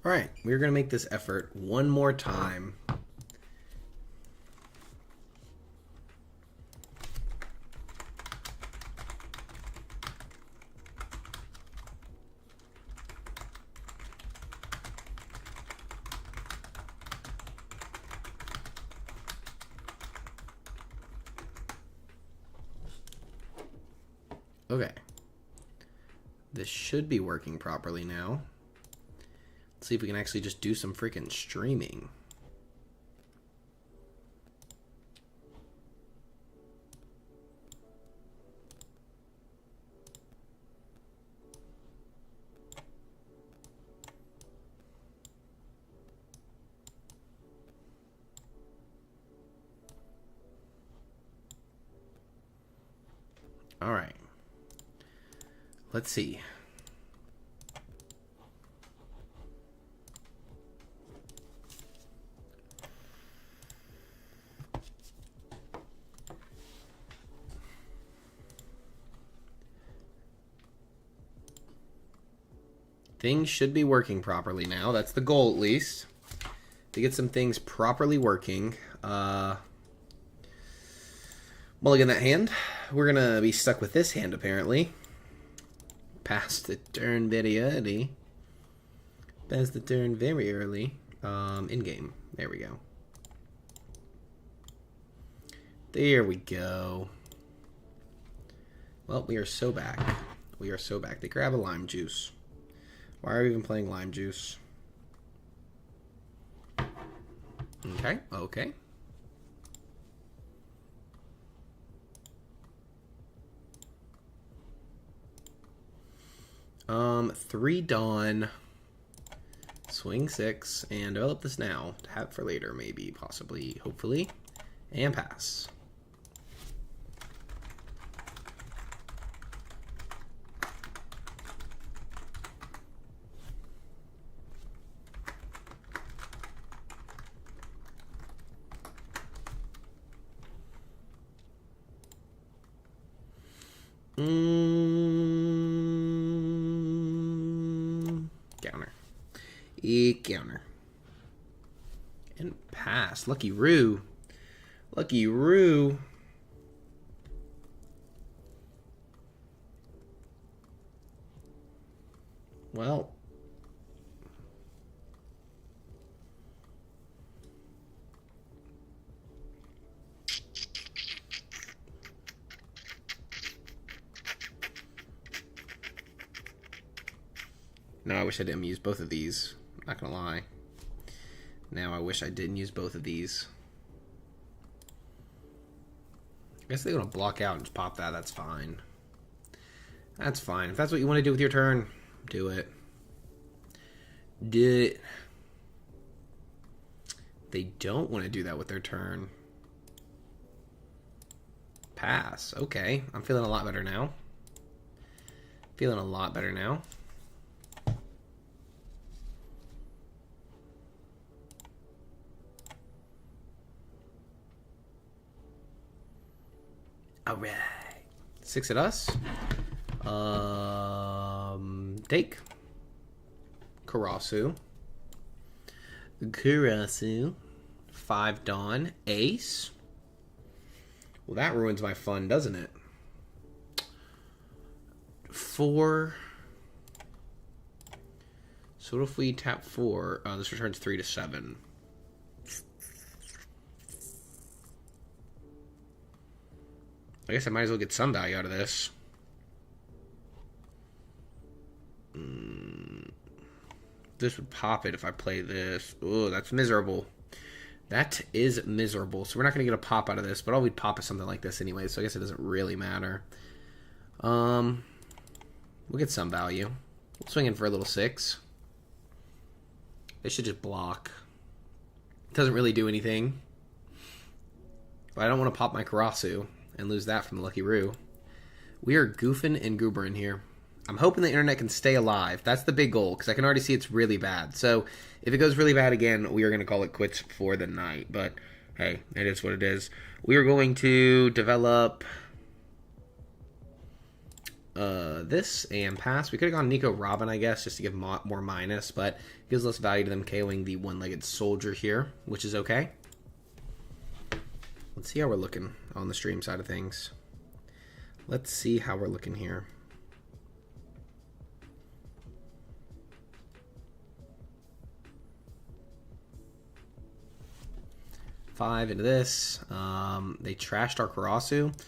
Alright, we're going to make this effort one more time. Okay. This should be working properly now. Let's see if we can actually just do some freaking streaming. All right. Let's see. Things should be working properly now. That's the goal, at least. To get some things properly working. Mulligan that hand. We're going to be stuck with this hand, apparently. Past the turn very early. Past the turn very early. In-game. There we go. There we go. Well, we are so back. We are so back. They grab a lime juice. Why are we even playing lime juice? Okay, okay. Three Dawn, swing 6, and develop this now to have for later, maybe, possibly, hopefully, and pass. Counter. Counter. And pass. Lucky Roo. Lucky Roo. Well. No, I wish I didn't use both of these. Not gonna lie. Now I wish I didn't use both of these. I guess they're gonna block out and just pop that. That's fine. That's fine. If that's what you want to do with your turn, do it. Do it. They don't want to do that with their turn. Pass. Okay. I'm feeling a lot better now. Feeling a lot better now. All right. 6 at us. Take. Karasu. 5 Dawn. Ace. Well, that ruins my fun, doesn't it? 4. So what if we tap 4? This returns 3 to 7. I guess I might as well get some value out of this. This would pop it if I play this. Oh, that's miserable. That is miserable. So we're not going to get a pop out of this, but all we'd pop is something like this anyway, so I guess it doesn't really matter. We'll get some value. We'll swing in for a little 6. They should just block. It doesn't really do anything. But I don't want to pop my Karasu and lose that from the Lucky Roo. We are goofing and goobering here. I'm hoping the internet can stay alive. That's the big goal, because I can already see it's really bad. So if it goes really bad again, we are going to call it quits for the night. But hey, it is what it is. We are going to develop this and pass. We could have gone Nico Robin, I guess, just to give more minus, but it gives less value to them KOing the one-legged soldier here, which is okay. Let's see how we're looking on the stream side of things. Let's see how we're looking here. Five into this. They trashed our Karasu.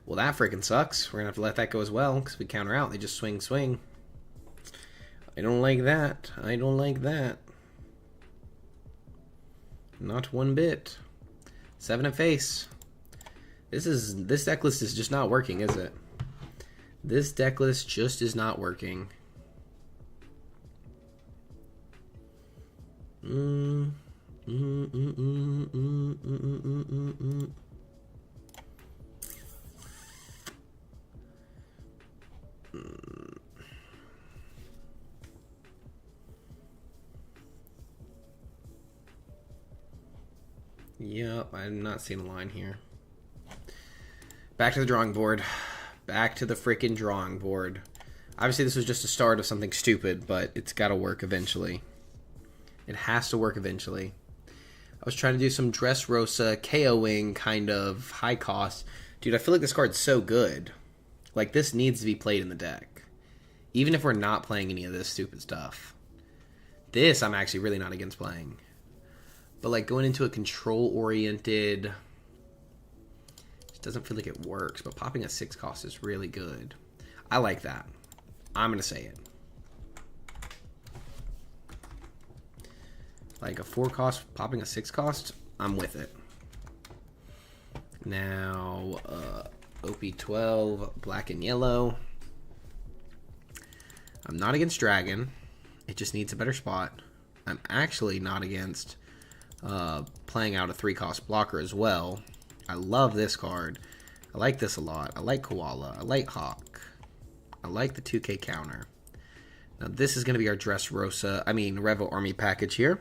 Well, that freaking sucks. We're going to have to let that go as well because we counter out. They just swing, swing. I don't like that. I don't like that. Not one bit. 7 in face. This deck list is just not working, is it? This deck list just is not working. Yep, I'm not seeing a line here. Back to the drawing board. Back to the freaking drawing board. Obviously, this was just a start of something stupid, but it's got to work eventually. It has to work eventually. I was trying to do some Dressrosa KOing kind of high cost. Dude, I feel like this card's so good. Like, this needs to be played in the deck. Even if we're not playing any of this stupid stuff. This, I'm actually really not against playing. But, like, going into a control-oriented... It doesn't feel like it works. But popping a 6 cost is really good. I like that. I'm going to say it. Like, a 4 cost, popping a 6 cost, I'm with it. Now, OP12, black and yellow. I'm not against Dragon. It just needs a better spot. I'm actually not against... playing out a 3-cost blocker as well. I love this card. I like this a lot. I like Koala. I like Hawk. I like the 2K counter. Now this is going to be our Revo Army package here.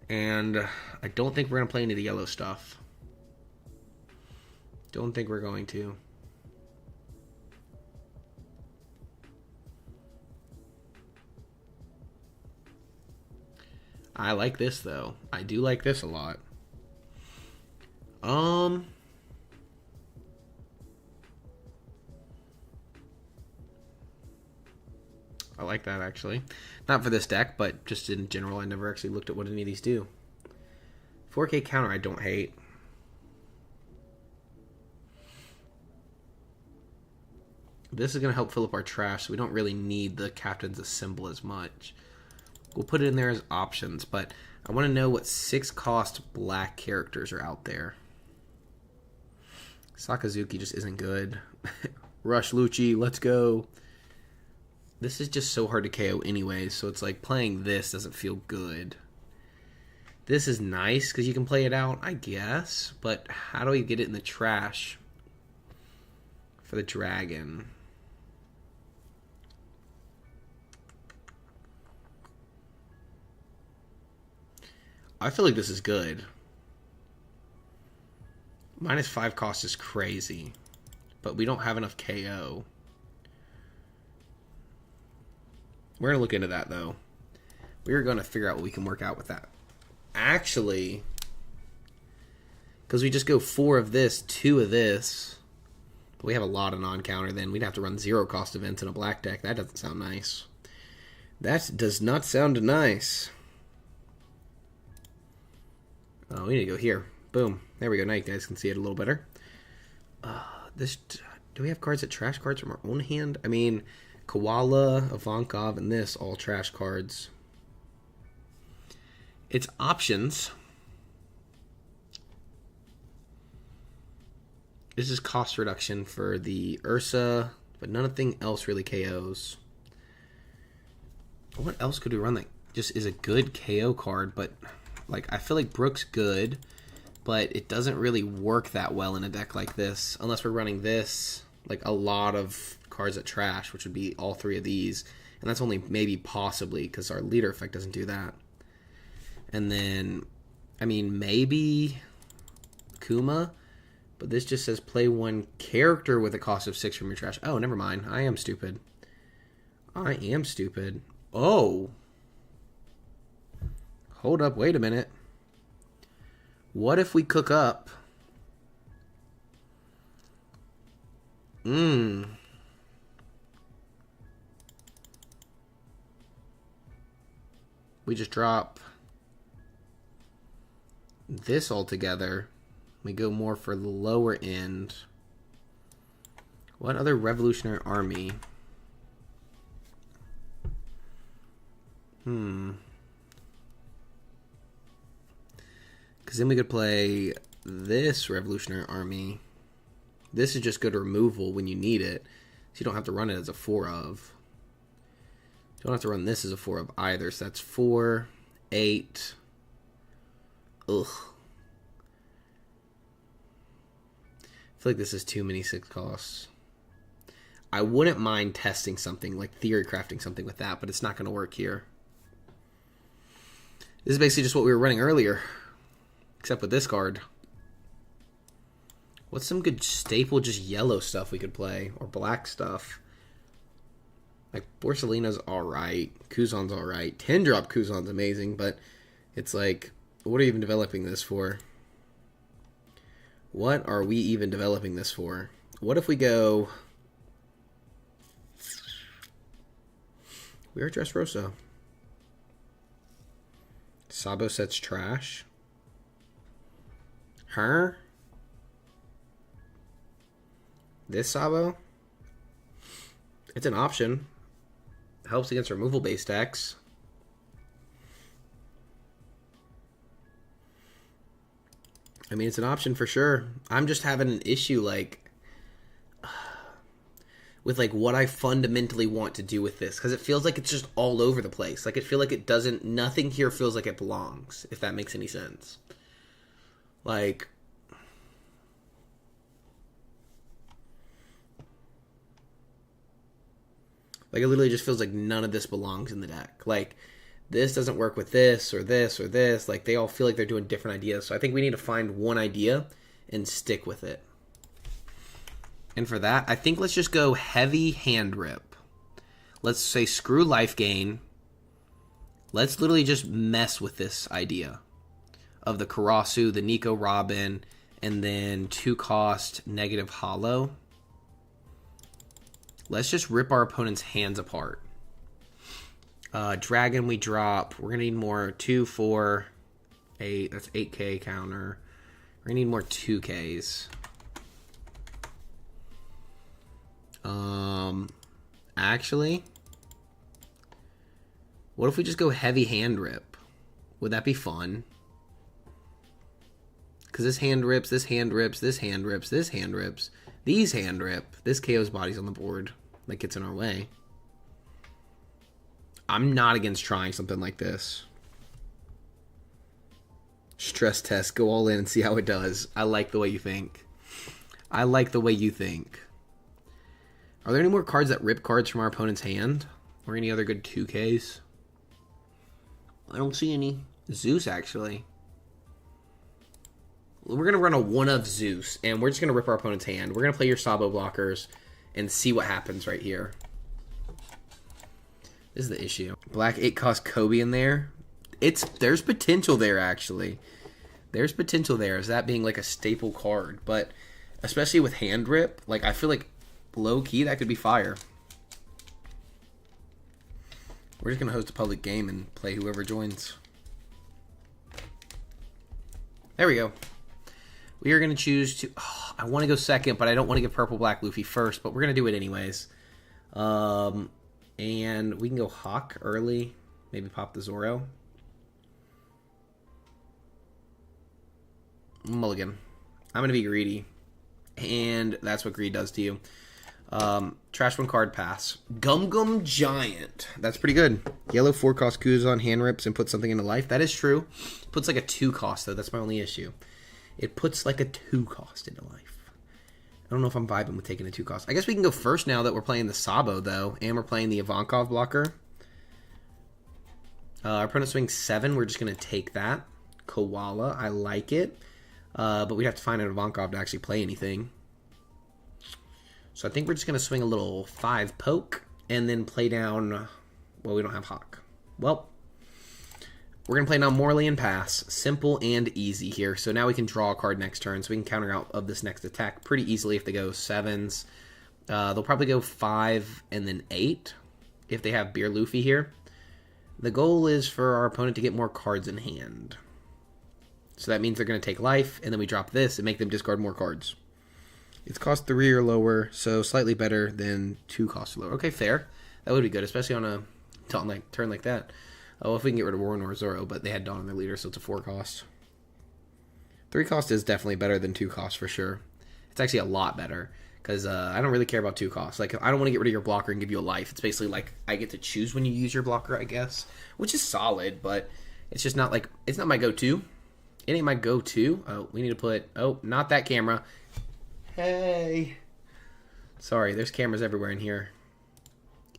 And I don't think we're going to play any of the yellow stuff. Don't think we're going to. I like this, though. I do like this a lot. I like that, actually. Not for this deck, but just in general, I never actually looked at what any of these do. 4K counter, I don't hate. This is going to help fill up our trash, so we don't really need the Captain's Assemble as much. We'll put it in there as options, but I want to know what 6-cost black characters are out there. Sakazuki just isn't good. Rush Lucci, let's go. This is just so hard to KO anyway, so it's like playing this doesn't feel good. This is nice because you can play it out, I guess, but how do we get it in the trash for the dragon? I feel like this is good. -5 cost is crazy, but we don't have enough KO. We're going to look into that, though. We're going to figure out what we can work out with that. Actually, because we just go 4 of this, 2 of this, but we have a lot of non-counter then. We'd have to run 0-cost events in a black deck. That doesn't sound nice. That does not sound nice. Oh, we need to go here. Boom. There we go. Now you guys can see it a little better. Do we have cards that trash cards from our own hand? I mean, Koala, Ivankov, and this, all trash cards. It's options. This is cost reduction for the Ursa, but nothing else really KOs. What else could we run that just is a good KO card, but... Like, I feel like Brook's good, but it doesn't really work that well in a deck like this. Unless we're running this, like a lot of cards that trash, which would be all 3 of these. And that's only maybe possibly because our leader effect doesn't do that. And then, I mean, maybe Kuma, But this just says play one character with a cost of 6 from your trash. Oh, never mind. I am stupid. I am stupid. Oh. Hold up. Wait a minute. What if we cook up? We just drop this all together. We go more for the lower end. What other Revolutionary Army? Because then we could play this Revolutionary Army. This is just good removal when you need it. So you don't have to run it as a 4 of. You don't have to run this as a 4 of either. So that's 4, 8. Ugh. I feel like this is too many 6 costs. I wouldn't mind testing something, like theory crafting something with that, but it's not going to work here. This is basically just what we were running earlier, except with this card. What's some good staple, just yellow stuff we could play, or black stuff? Like, Borsalino's alright, Kuzan's alright. 10-drop Kuzan's amazing, but it's like, what are you even developing this for? What are we even developing this for? What if we go... We are Dressrosa. Sabo sets trash. Her? This Sabo? It's an option. Helps against removal-based decks. I mean, it's an option for sure. I'm just having an issue, like... with like what I fundamentally want to do with this, because it feels like it's just all over the place. Like, it feel like it doesn't, nothing here feels like it belongs, if that makes any sense. Like, it literally just feels like none of this belongs in the deck. Like, this doesn't work with this or this or this. Like, they all feel like they're doing different ideas. So I think we need to find one idea and stick with it. And for that, I think let's just go heavy hand rip. Let's say screw life gain. Let's literally just mess with this idea of the Karasu, the Nico Robin, and then 2-cost negative hollow. Let's just rip our opponent's hands apart. Dragon we drop. We're going to need more 2, 4, 8. That's 8k counter. We're going to need more 2ks. Actually, what if we just go heavy hand rip? Would that be fun? Because this hand rips, this hand rips, this hand rips, this hand rips, these hand rip. This KO's body's on the board. That gets in our way. I'm not against trying something like this. Stress test. Go all in and see how it does. I like the way you think. I like the way you think. Are there any more cards that rip cards from our opponent's hand? Or any other good 2Ks? I don't see any. Zeus, actually. We're going to run a 1 of Zeus, and we're just going to rip our opponent's hand. We're going to play your Sabo blockers and see what happens right here. This is the issue. Black 8-cost Kobe in there. There's potential there, actually. There's potential there as that being like a staple card. But especially with hand rip, like, I feel like low-key, that could be fire. We're just going to host a public game and play whoever joins. There we go. We are going to choose to... Oh, I want to go second, but I don't want to give purple-black Luffy first, but we're going to do it anyways. And we can go Hawk early. Maybe pop the Zoro. Mulligan. I'm going to be greedy. And that's what greed does to you. Trash 1 card, pass. Gum Gum Giant. That's pretty good. Yellow 4-cost Kuzan hand rips and puts something into life. That is true. Puts like a 2-cost though. That's my only issue. It puts like a 2-cost into life. I don't know if I'm vibing with taking a 2-cost. I guess we can go first now that we're playing the Sabo though, and we're playing the Ivankov blocker. Our opponent swings 7. We're just gonna take that. Koala. I like it. But we'd have to find an Ivankov to actually play anything. So I think we're just going to swing a little 5 poke and then play down... Well, we don't have Hawk. Well, we're going to play now Morley and pass. Simple and easy here. So now we can draw a card next turn. So we can counter out of this next attack pretty easily if they go 7s. They'll probably go 5 and then 8 if they have Beer Luffy here. The goal is for our opponent to get more cards in hand. So that means they're going to take life, and then we drop this and make them discard more cards. It's cost 3 or lower, so slightly better than 2 costs or lower. Okay, fair. That would be good, especially on a turn like that. Oh, if we can get rid of Warren or Zoro, but they had Dawn on their leader, so it's a 4 cost. 3 cost is definitely better than 2 cost for sure. It's actually a lot better, because I don't really care about 2 costs. Like, I don't want to get rid of your blocker and give you a life. It's basically like I get to choose when you use your blocker, I guess, which is solid, but it's just not like, it's not my go-to. It ain't my go-to. Oh, we need to put, oh, not that camera. Hey. Sorry, there's cameras everywhere in here.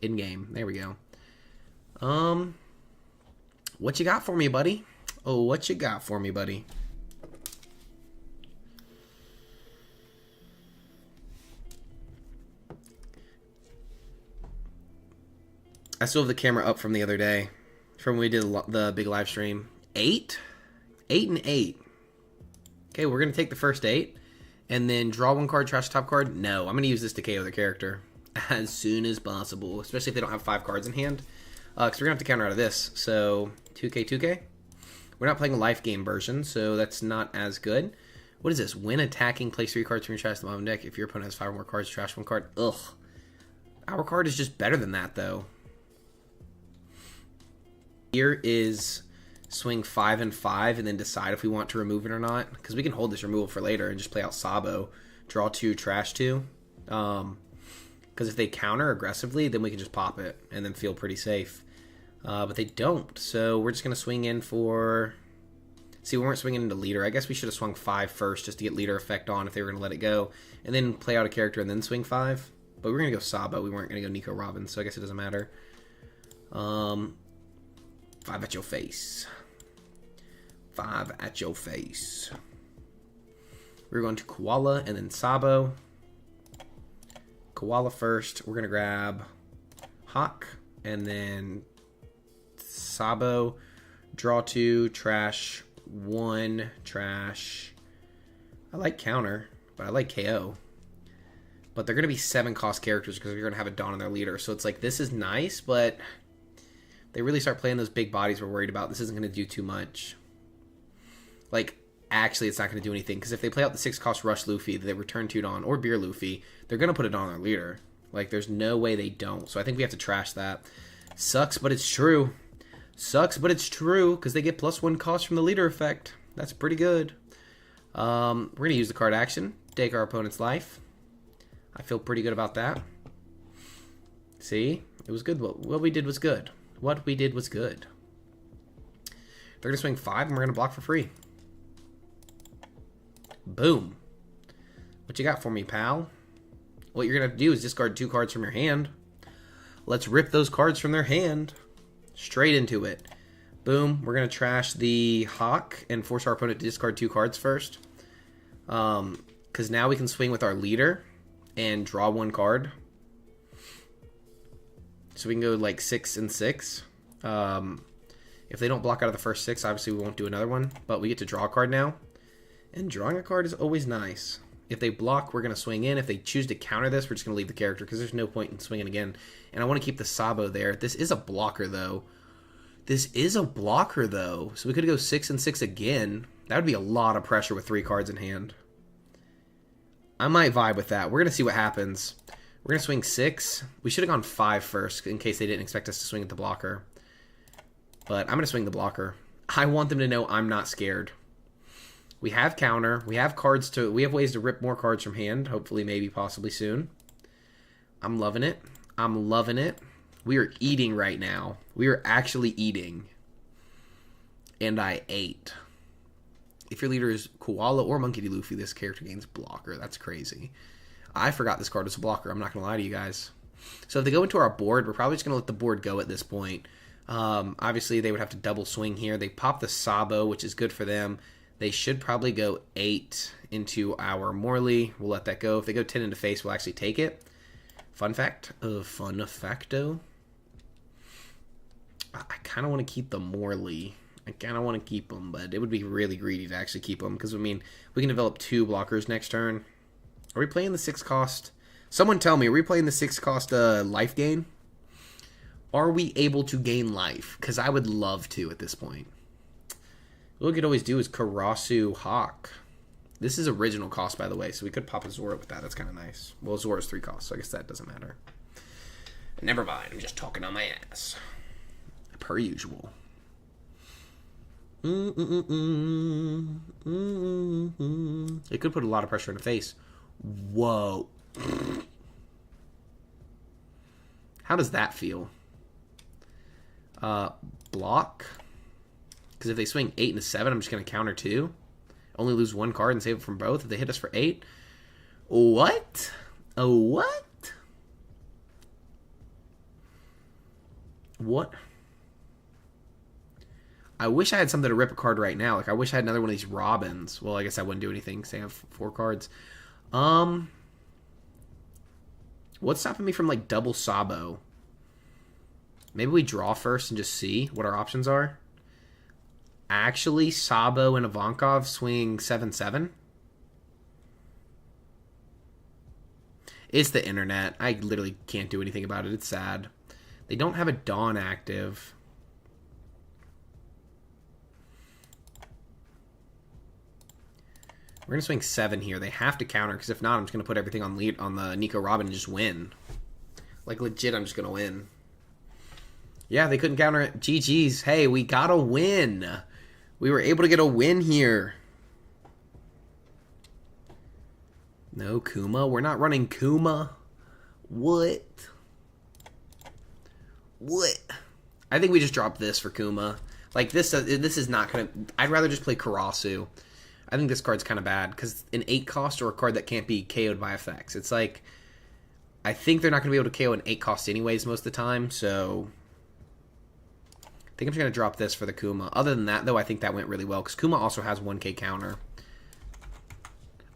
In-game. There we go. What you got for me, buddy? Oh, what you got for me, buddy? I still have the camera up from the other day, from when we did the big live stream. 8? 8 and 8. Okay, we're going to take the first 8, and then draw 1 card, trash top card. No, I'm going to use this to KO the character as soon as possible, especially if they don't have 5 cards in hand, because we're going to have to counter out of this. So, 2K, 2K. We're not playing a life game version, so that's not as good. What is this? When attacking, place 3 cards from your trash to the bottom deck. If your opponent has 5 or more cards, trash 1 card. Ugh. Our card is just better than that, though. Here is swing 5 and 5 and then decide if we want to remove it or not. Because we can hold this removal for later and just play out Sabo. Draw 2, trash 2. Because if they counter aggressively, then we can just pop it and then feel pretty safe. But they don't. So we're just going to swing in for... See, we weren't swinging into leader. I guess we should have swung 5 first just to get leader effect on if they were going to let it go. And then play out a character and then swing 5. But we were going to go Sabo. We weren't going to go Nico Robbins, so I guess it doesn't matter. 5 at your face. 5 at your face. We're going to Koala and then Sabo. Koala first. We're going to grab Hawk and then Sabo. Draw 2, trash 1, trash. I like counter, but I like KO. But they're going to be 7 cost characters because we're going to have a Dawn on their leader. So it's like, this is nice, but they really start playing those big bodies we're worried about. This isn't going to do too much. Like, actually, it's not going to do anything. Because if they play out the 6 cost Rush Luffy, they return 2 Dawn, or Beer Luffy, they're going to put a Dawn on their leader. Like, there's no way they don't. So I think we have to trash that. Sucks, but it's true. Sucks, but it's true, because they get +1 cost from the leader effect. That's pretty good. We're going to use the card action. Take our opponent's life. I feel pretty good about that. See? It was good. What we did was good. What we did was good. They're going to swing 5, and we're going to block for free. Boom. What you got for me, pal? What you're going to have to do is discard 2 cards from your hand. Let's rip those cards from their hand. Straight into it. Boom. We're going to trash the Hawk and force our opponent to discard 2 cards first. Because now we can swing with our leader and draw 1 card. So we can go like 6 and 6. If they don't block out of the first 6, obviously we won't do another one. But we get to draw a card now. And drawing a card is always nice. If they block, we're going to swing in. If they choose to counter this, we're just going to leave the character because there's no point in swinging again. And I want to keep the Sabo there. This is a blocker, though. This is a blocker, though. So we could go 6 and 6 again. That would be a lot of pressure with 3 cards in hand. I might vibe with that. We're going to see what happens. We're going to swing 6. We should have gone 5 first in case they didn't expect us to swing at the blocker. But I'm going to swing the blocker. I want them to know I'm not scared. We have counter. We have cards to... We have ways to rip more cards from hand. Hopefully, maybe, possibly soon. I'm loving it. I'm loving it. We are eating right now. We are actually eating. And I ate. If your leader is Koala or Monkey D. Luffy, this character gains blocker. That's crazy. I forgot this card was a blocker. I'm not going to lie to you guys. So if they go into our board, we're probably just going to let the board go at this point. Obviously, they would have to double swing here. They pop the Sabo, which is good for them. They should probably go 8 into our Morley. We'll let that go. If they go 10 into face, we'll actually take it. Fun fact. Fun facto. I kind of want to keep the Morley. I kind of want to keep them, but it would be really greedy to actually keep them. Because, I mean, we can develop 2 blockers next turn. Are we playing the 6 cost? Someone tell me, are we playing the 6 cost life gain? Are we able to gain life? Because I would love to at this point. What we could always do is Karasu Hawk. This is original cost, by the way, so we could pop a Zora with that. That's kind of nice. Well, Zora's 3 cost, so I guess that doesn't matter. Never mind, I'm just talking on my ass. Per usual. It could put a lot of pressure in the face. Whoa. How does that feel? Block. Because if they swing 8 and a 7, I'm just going to counter 2. Only lose 1 card and save it from both. If they hit us for 8. What? What? What? I wish I had something to rip a card right now. Like, I wish I had another one of these Robins. Well, I guess I wouldn't do anything because I have 4 cards. What's stopping me from, like, double Sabo? Maybe we draw first and just see what our options are. Actually, Sabo and Ivankov swing 7-7. It's the internet. I literally can't do anything about it. It's sad. They don't have a Dawn active. We're going to swing 7 here. They have to counter, because if not, I'm just going to put everything on lead on the Nico Robin and just win. Like, legit, I'm just going to win. Yeah, they couldn't counter it. GG's. Hey, we got a win. We were able to get a win here. No Kuma. We're not running Kuma. What? What? I think we just dropped this for Kuma. Like, this is not going to... I'd rather just play Karasu. I think this card's kind of bad, because an 8 cost or a card that can't be KO'd by effects. It's like... I think they're not going to be able to KO an 8 cost anyways most of the time, so... I think I'm just going to drop this for the Kuma. Other than that, though, I think that went really well, because Kuma also has 1k counter.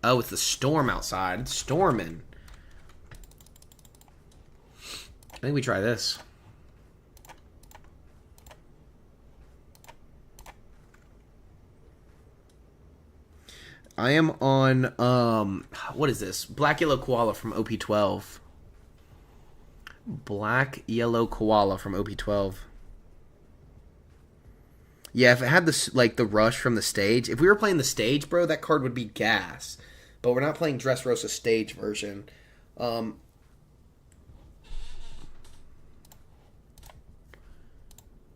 Oh, it's the storm outside. It's storming. I think we try this. I am on, what is this? Black Yellow Koala from OP12. Black Yellow Koala from OP12. Yeah, if it had this, like, the rush from the stage. If we were playing the stage, bro, that card would be gas. But we're not playing Dressrosa stage version.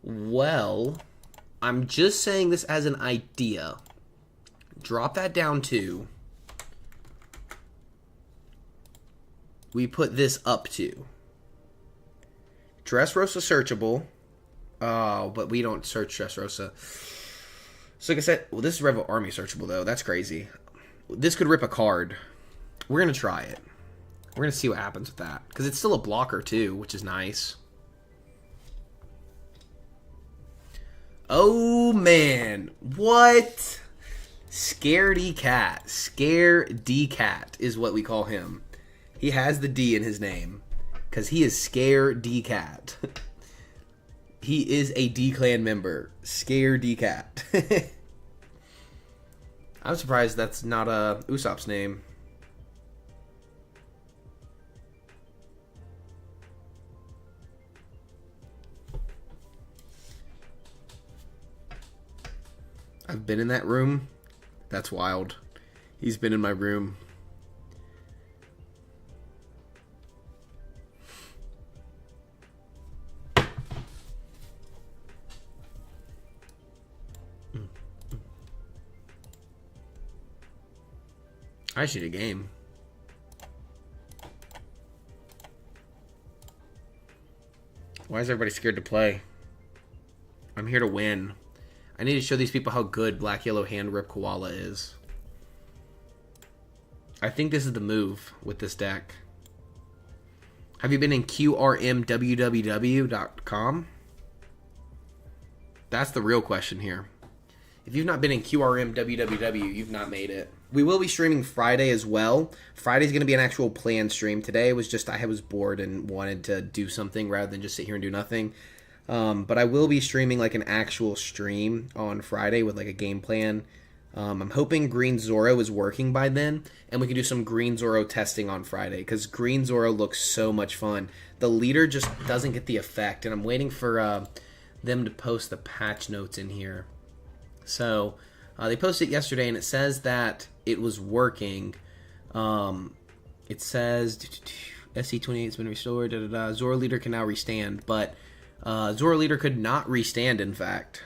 Well, I'm just saying this as an idea. Drop that down to... We put this up to... Dressrosa searchable. Oh, but we don't search Dressrosa. So like I said, well, this is Rebel Army searchable, though. That's crazy. This could rip a card. We're going to try it. We're going to see what happens with that. Because it's still a blocker, too, which is nice. Oh, man. What? Scaredy Cat. Scare-D Cat is what we call him. He has the D in his name. Because he is Scare-D Cat. He is a D-Clan member. Scare-D Cat. I'm surprised that's not Usopp's name. I've been in that room. That's wild. He's been in my room. I should a game. Why is everybody scared to play? I'm here to win. I need to show these people how good Black Yellow Hand Rip Koala is. I think this is the move with this deck. Have you been in QRMWWW.com? That's the real question here. If you've not been in QRM WWW, you've not made it. We will be streaming Friday as well. Friday's going to be an actual planned stream. Today was just I was bored and wanted to do something rather than just sit here and do nothing. But I will be streaming like an actual stream on Friday with like a game plan. I'm hoping Green Zoro is working by then, and we can do some Green Zoro testing on Friday, because Green Zoro looks so much fun. The leader just doesn't get the effect, and I'm waiting for them to post the patch notes in here. So they posted it yesterday, and it says that it was working. It says SC28 has been restored. Zoro leader can now restand, but Zoro leader could not restand. In fact,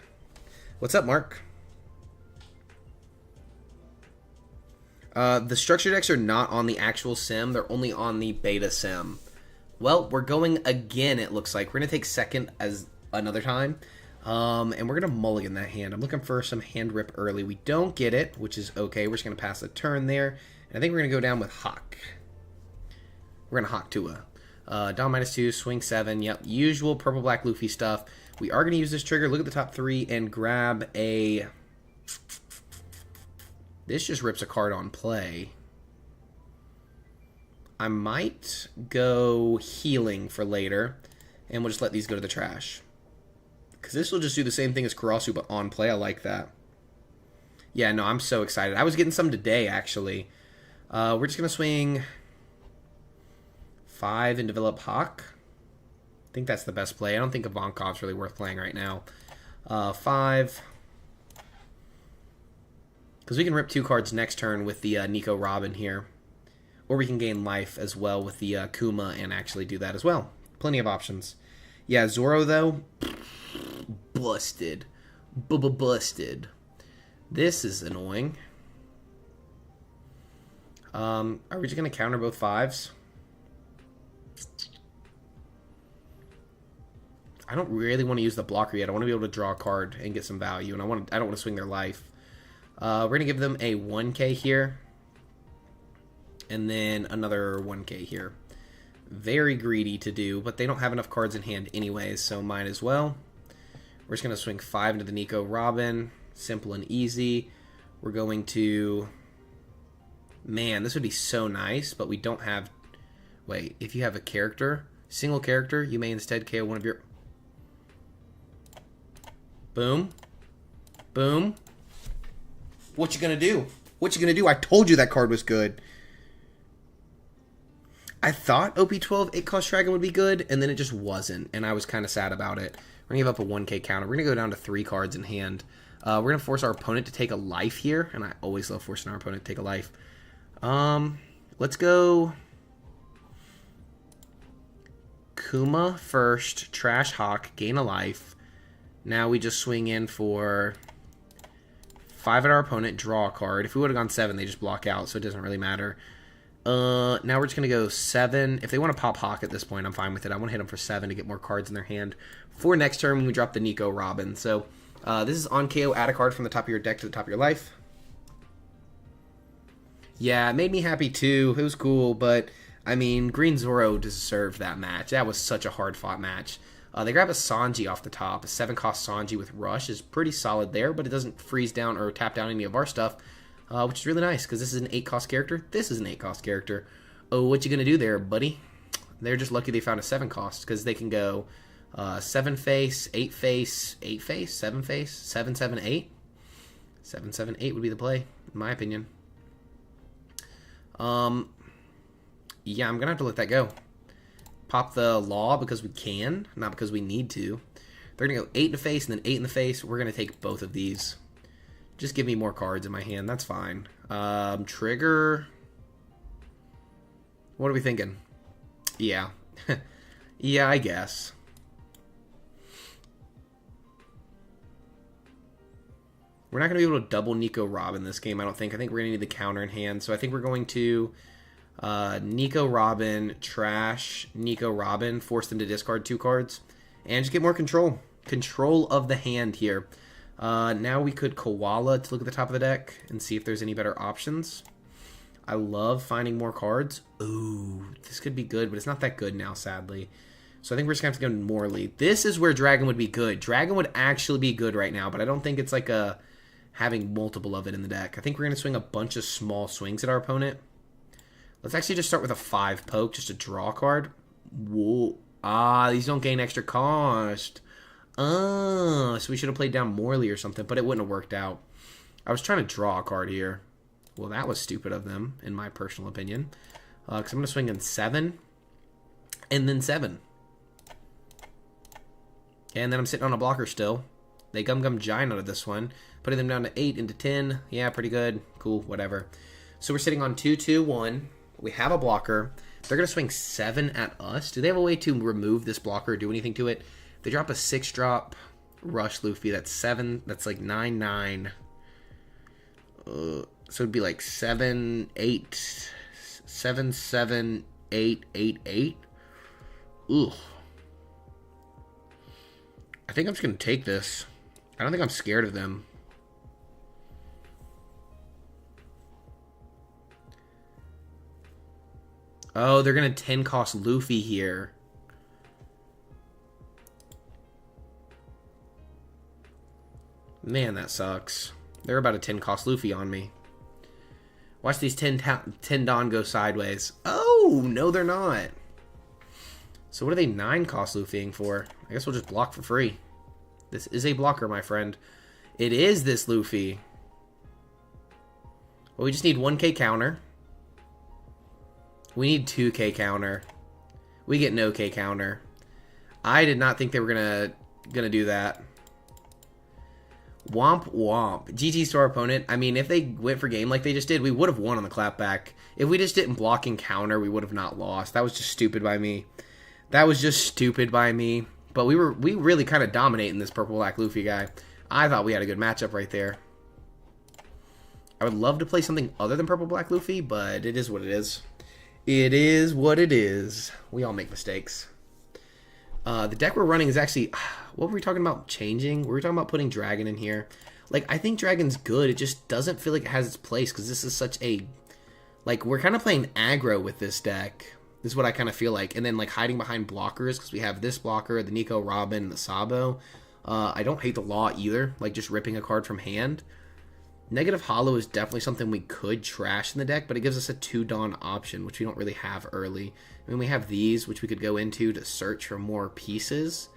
what's up, Mark? The structure decks are not on the actual sim; they're only on the beta sim. Well, we're going again. It looks like we're gonna take second as another time. And we're going to mulligan that hand. I'm looking for some hand rip early. We don't get it, which is okay. We're just going to pass the turn there. And I think we're going to go down with Hawk. We're going to Hawk Tua. Down -2, swing 7. Yep, usual purple-black Luffy stuff. We are going to use this trigger. Look at the top 3 and grab a... This just rips a card on play. I might go healing for later. And we'll just let these go to the trash. Because this will just do the same thing as Karasu, but on play. I like that. Yeah, no, I'm so excited. I was getting some today, actually. We're just going to swing 5 and develop Hawk. I think that's the best play. I don't think Ivankov's really worth playing right now. 5. Because we can rip 2 cards next turn with the Nico Robin here. Or we can gain life as well with the Kuma and actually do that as well. Plenty of options. Yeah, Zoro, though... Busted. Busted. This is annoying. Are we just going to counter both 5s? I don't really want to use the blocker yet. I want to be able to draw a card and get some value, and I don't want to swing their life. We're going to give them a 1k here. And then another 1k here. Very greedy to do, but they don't have enough cards in hand anyways, so might as well. We're just going to swing 5 into the Nico Robin. Simple and easy. We're going to... Man, this would be so nice, but we don't have... Wait, if you have a character, single character, you may instead KO one of your... Boom. Boom. What you going to do? What you going to do? I told you that card was good. I thought OP12 8-cost Dragon would be good, and then it just wasn't, and I was kind of sad about it. We're going to give up a 1k counter. We're going to go down to 3 cards in hand. We're going to force our opponent to take a life here, and I always love forcing our opponent to take a life. Let's go Kuma first, trash Hawk, gain a life. Now we just swing in for 5 at our opponent, draw a card. If we would have gone 7, they just block out, so it doesn't really matter. Now we're just going to go 7. If they want to pop Hawk at this point, I'm fine with it. I want to hit them for 7 to get more cards in their hand for next turn when we drop the Nico Robin. So this is on KO, add a card from the top of your deck to the top of your life. Yeah, it made me happy too. It was cool, but I mean, Green Zoro deserved that match. That was such a hard-fought match. They grab a Sanji off the top. A 7-cost Sanji with Rush is pretty solid there, but it doesn't freeze down or tap down any of our stuff. Which is really nice, because this is an 8-cost character. This is an 8-cost character. Oh, what you gonna do there, buddy? They're just lucky they found a 7-cost, because they can go 7-face, 8-face, 8-face, 7-face, 7-7-8. 7-7-8 would be the play, in my opinion. Yeah, I'm gonna have to let that go. Pop the Law because we can, not because we need to. They're gonna go 8 in the face and then 8 in the face. We're gonna take both of these. Just give me more cards in my hand. That's fine. Trigger. What are we thinking? Yeah. Yeah, I guess. We're not going to be able to double Nico Robin this game, I don't think. I think we're going to need the counter in hand. So I think we're going to Nico Robin, trash Nico Robin, force them to discard 2 cards, and just get more control. Control of the hand here. Now we could Koala to look at the top of the deck and see if there's any better options. I love finding more cards. Ooh, this could be good, but it's not that good now, sadly. So I think we're just going to have to go Morley. This is where Dragon would be good. Dragon would actually be good right now, but I don't think it's like a having multiple of it in the deck. I think we're going to swing a bunch of small swings at our opponent. Let's actually just start with a 5 poke, just to draw a card. Whoa. Ah, these don't gain extra cost. So we should have played down Morley or something, but it wouldn't have worked out. I was trying to draw a card here. Well, that was stupid of them, in my personal opinion. Because I'm going to swing in 7, and then 7. And then I'm sitting on a blocker still. They gum giant out of this one. Putting them down to 8 into 10. Yeah, pretty good. Cool, whatever. So we're sitting on 2-2-1. We have a blocker. They're going to swing 7 at us. Do they have a way to remove this blocker or do anything to it? They drop a 6-drop Rush Luffy. That's 7. That's like 9-9. So it'd be like 7-8. 7-7-8-8-8. Ooh. I think I'm just going to take this. I don't think I'm scared of them. Oh, they're going to 10 cost Luffy here. Man, that sucks. They're about a 10 cost Luffy on me. Watch these 10 Don go sideways. Oh, no they're not. So what are they 9 cost Luffying for? I guess we'll just block for free. This is a blocker, my friend. It is this Luffy. Well, we just need 1k counter. We need 2k counter. We get no k counter. I did not think they were gonna do that. Womp womp. GG's to our opponent. I mean, if they went for game like they just did, we would have won on the clapback. If we just didn't block and counter, we would have not lost. That was just stupid by me. That was just stupid by me. But we really kind of dominating this purple black Luffy guy. I thought we had a good matchup right there. I would love to play something other than purple black Luffy, but it is what it is. It is what it is. We all make mistakes. The deck we're running is actually... What were we talking about changing? Were we talking about putting Dragon in here? Like, I think Dragon's good. It just doesn't feel like it has its place because this is such a... Like, we're kind of playing aggro with this deck. This is what I kind of feel like. And then, like, hiding behind blockers because we have this blocker, the Nico Robin, and the Sabo. I don't hate the Law either. Like, just ripping a card from hand. Negative Hollow is definitely something we could trash in the deck, but it gives us a 2-Dawn option, which we don't really have early. I mean, we have these, which we could go into to search for more pieces.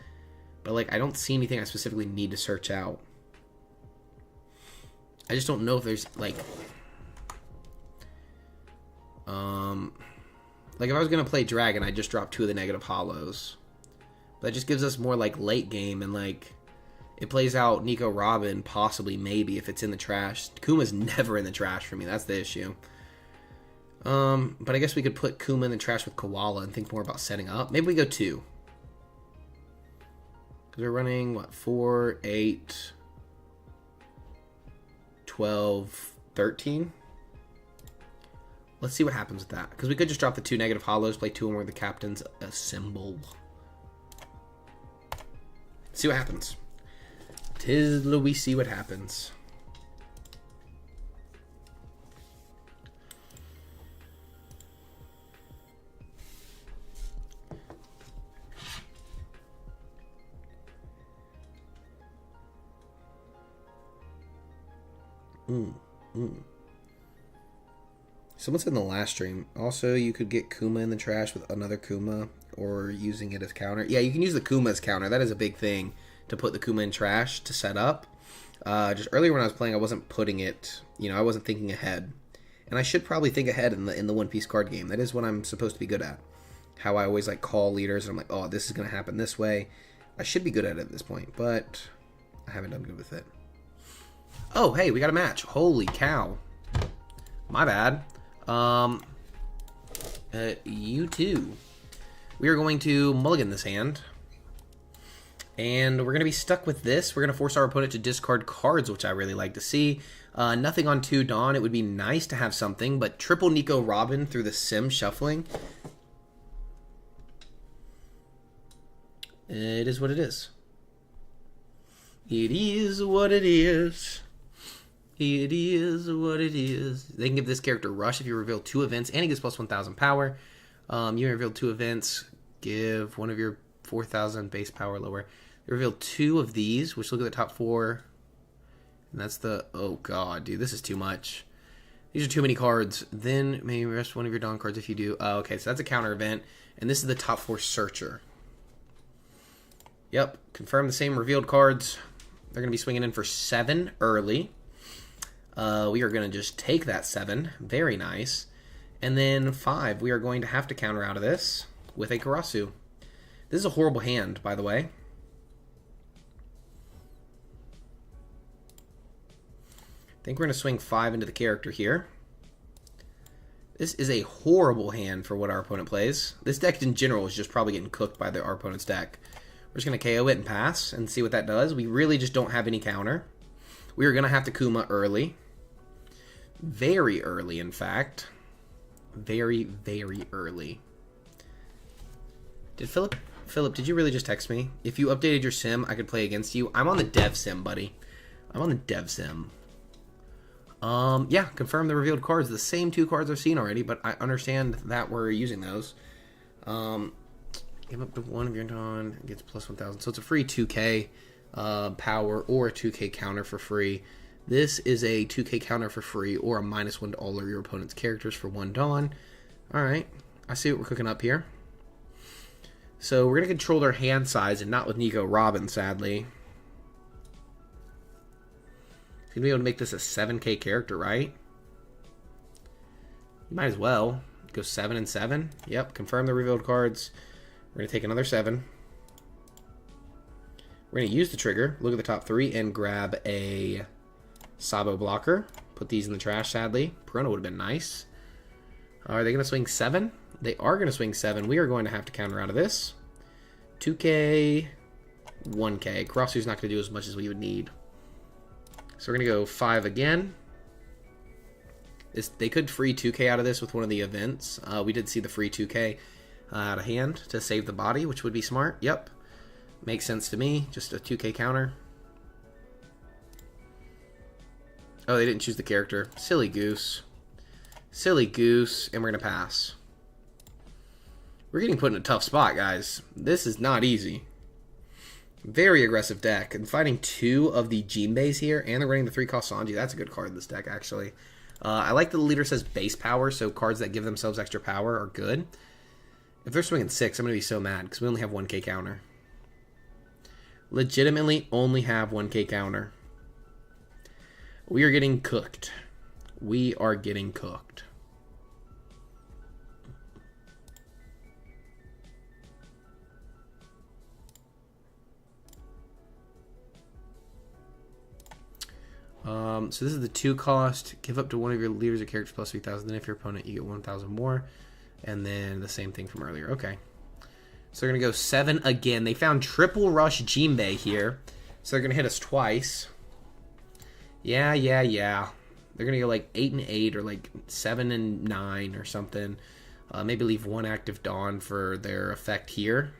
But, like, I don't see anything I specifically need to search out. I just don't know if there's, like... Like, if I was going to play Dragon, I'd just drop 2 of the Negative Hollows. But that just gives us more, like, late game, and, like... It plays out Nico Robin, possibly, maybe, if it's in the trash. Kuma's never in the trash for me. That's the issue. But I guess we could put Kuma in the trash with Koala and think more about setting up. Maybe we go 2. Because we're running, what, 4, 8, 12, 13? Let's see what happens with that. Because we could just drop the 2 Negative Hollows, play 2 more of the captains assemble. See what happens. Tis we see what happens. Someone said in the last stream, also you could get Kuma in the trash with another Kuma or using it as counter. Yeah, you can use the Kuma as counter. That is a big thing, to put the Kuma in trash to set up. Just earlier when I was playing, I wasn't putting it, I wasn't thinking ahead. And I should probably think ahead in the One Piece card game. That is what I'm supposed to be good at. How I always like call leaders and I'm like, oh, this is going to happen this way. I should be good at it at this point, but I haven't done good with it. Oh, hey, we got a match. Holy cow. My bad. You too. We are going to mulligan this hand. And we're going to be stuck with this. We're going to force our opponent to discard cards, which I really like to see. Nothing on 2 Dawn. It would be nice to have something, but triple Nico Robin through the Sim shuffling. It is what it is. It is what it is. It is what it is. They can give this character Rush if you reveal 2 events, and he gets plus 1,000 power. You reveal 2 events, give one of your 4,000 base power lower. They reveal 2 of these, which look at the top 4. And that's the... Oh, God, dude. This is too much. These are too many cards. Then maybe rest one of your Dawn cards if you do. Oh, okay, so that's a counter event. And this is the top 4 Searcher. Yep, confirm the same revealed cards. They're going to be swinging in for 7 early. We are going to just take that 7. Very nice. And then 5, we are going to have to counter out of this with a Karasu. This is a horrible hand, by the way. I think we're going to swing 5 into the character here. This is a horrible hand for what our opponent plays. This deck in general is just probably getting cooked by our opponent's deck. We're just going to KO it and pass and see what that does. We really just don't have any counter. We are going to have to Kuma early. Very early, in fact. Very, very early. Did Philip, did you really just text me? If you updated your sim, I could play against you. I'm on the dev sim, buddy. I'm on the dev sim. Yeah, confirm the revealed cards. The same 2 cards I've seen already, but I understand that we're using those. Give up to 1 of your Dawn, gets plus 1,000. So it's a free 2K power or a 2K counter for free. This is a 2K counter for free or a -1 to all of your opponent's characters for 1 Dawn. Alright, I see what we're cooking up here. So we're going to control their hand size and not with Nico Robin, sadly. He's going to be able to make this a 7K character, right? You might as well. Go 7 and 7. Yep, confirm the revealed cards. We're going to take another 7. We're going to use the trigger, look at the top 3, and grab a Sabo blocker. Put these in the trash, sadly. Perona would have been nice. Are they going to swing 7? They are going to swing 7. We are going to have to counter out of this. 2K, 1K. Karasu's not going to do as much as we would need. So we're going to go 5 again. They could free 2K out of this with one of the events. We did see the free 2K out of hand to save the body, which would be smart. Yep. Makes sense to me. Just a 2K counter. Oh, they didn't choose the character. Silly goose. Silly goose. And we're going to pass. We're getting put in a tough spot, guys. This is not easy. Very aggressive deck. And fighting 2 of the Jinbeis here, and they're running the 3-cost Sanji. That's a good card in this deck, actually. I like that the leader says base power, so cards that give themselves extra power are good. If they're swinging 6, I'm going to be so mad, because we only have 1K counter. Legitimately only have 1K counter. We are getting cooked. We are getting cooked. So this is the 2-cost. Give up to one of your leaders or characters plus 3,000. Then if your opponent, you get 1,000 more. And then the same thing from earlier. Okay. So they're going to go 7 again. They found triple rush Jinbei here. So they're going to hit us twice. Yeah. They're going to go like 8 and 8 or like 7 and 9 or something. Maybe leave 1 active Dawn for their effect here.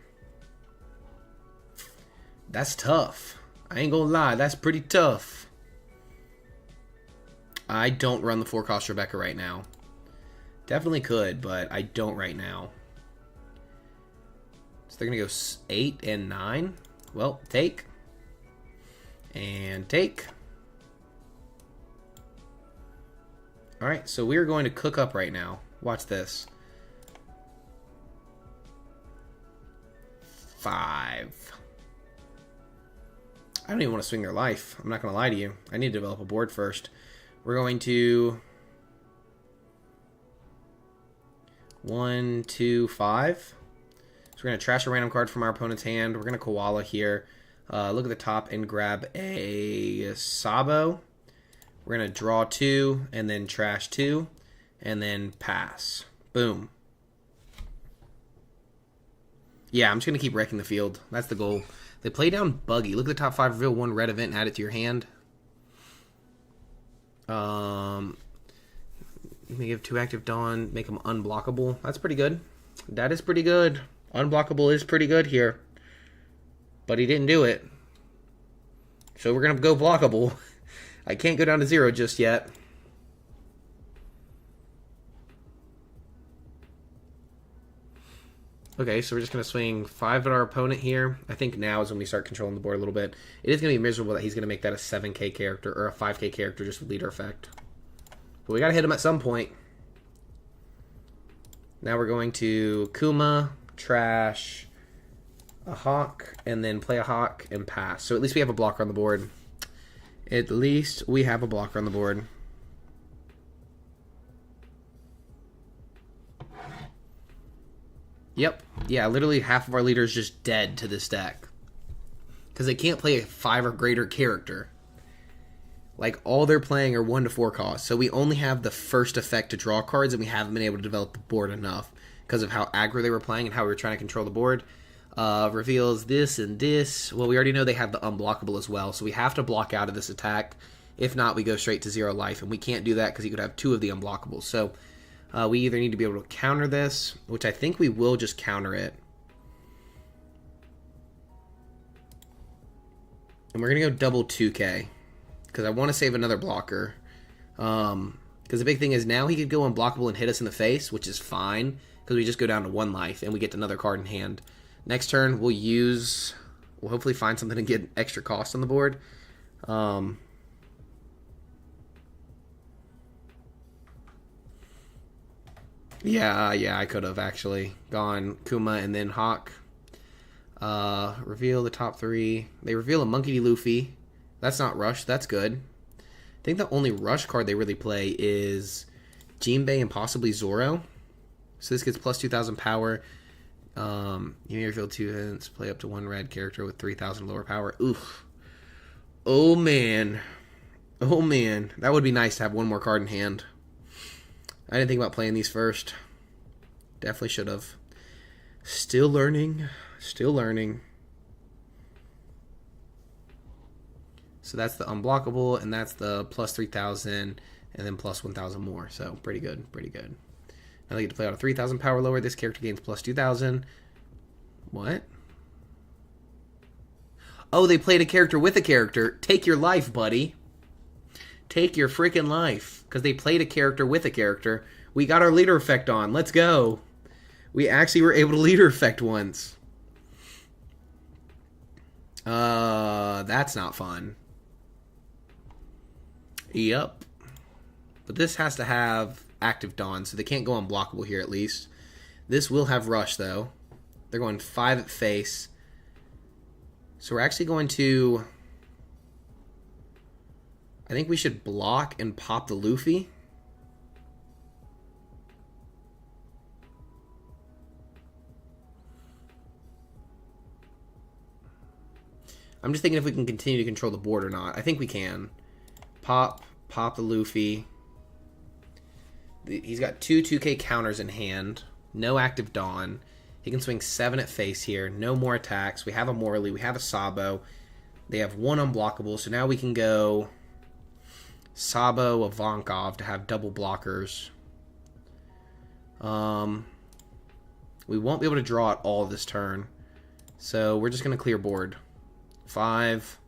That's tough. I ain't going to lie. That's pretty tough. I don't run the 4-cost Rebecca right now. Definitely could, but I don't right now. So they're going to go 8 and 9. Well, take. And take. Alright, so we're going to cook up right now. Watch this. 5. I don't even want to swing their life. I'm not going to lie to you. I need to develop a board first. We're going to 1, 2, 5. So we're going to trash a random card from our opponent's hand. We're going to koala here. Look at the top and grab a Sabo. We're going to draw 2 and then trash 2 and then pass. Boom. Yeah, I'm just going to keep wrecking the field. That's the goal. They play down Buggy. Look at the top 5, reveal 1 red event and add it to your hand. You may give 2 active Dawn, make them unblockable. That's pretty good. That is pretty good. Unblockable is pretty good here. But he didn't do it. So we're going to go blockable. I can't go down to 0 just yet. Okay, so we're just going to swing 5 at our opponent here. I think now is when we start controlling the board a little bit. It is going to be miserable that he's going to make that a 7k character or a 5k character just with leader effect. But we got to hit him at some point. Now we're going to Kuma, trash, a hawk, and then play a hawk and pass. So at least we have a blocker on the board. At least we have a blocker on the board. Yep. Yeah, literally half of our leader is just dead to this deck. Because they can't play a 5 or greater character. Like, all they're playing are 1 to 4 costs. So we only have the first effect to draw cards, and we haven't been able to develop the board enough because of how aggro they were playing and how we were trying to control the board. Reveals this and this. Well, we already know they have the unblockable as well, so we have to block out of this attack. If not, we go straight to 0 life, and we can't do that because he could have 2 of the unblockables. So we either need to be able to counter this, which I think we will just counter it. And we're going to go double 2k. Because I want to save another blocker. Because the big thing is now he could go unblockable and hit us in the face, which is fine. Because we just go down to 1 life and we get another card in hand. Next turn we'll hopefully find something to get extra cost on the board. Yeah, I could have actually gone Kuma and then Hawk. Reveal the top 3. They reveal a Monkey D. Luffy. That's not Rush. That's good. I think the only Rush card they really play is Jinbei and possibly Zoro. So this gets plus 2,000 power. You may reveal 2 hints. Play up to 1 red character with 3,000 lower power. Oof. Oh, man. Oh, man. That would be nice to have 1 more card in hand. I didn't think about playing these first. Definitely should have. Still learning. Still learning. So that's the unblockable, and that's the plus 3,000, and then plus 1,000 more. So pretty good, pretty good. Now they get to play out a 3,000 power lower. This character gains plus 2,000. What? Oh, they played a character with a character. Take your life, buddy. Take your freaking life. Because they played a character with a character. We got our leader effect on. Let's go. We actually were able to leader effect once. That's not fun. Yep. But this has to have active Dawn, so they can't go unblockable here at least. This will have Rush, though. They're going 5 at face. So we're actually going to... I think we should block and pop the Luffy. I'm just thinking if we can continue to control the board or not. I think we can. Pop the Luffy. He's got 2 2k counters in hand. No active Dawn. He can swing 7 at face here. No more attacks. We have a Morley. We have a Sabo. They have 1 unblockable. So now we can go Sabo, Ivankov to have double blockers. We won't be able to draw it all this turn. So we're just going to clear board. 5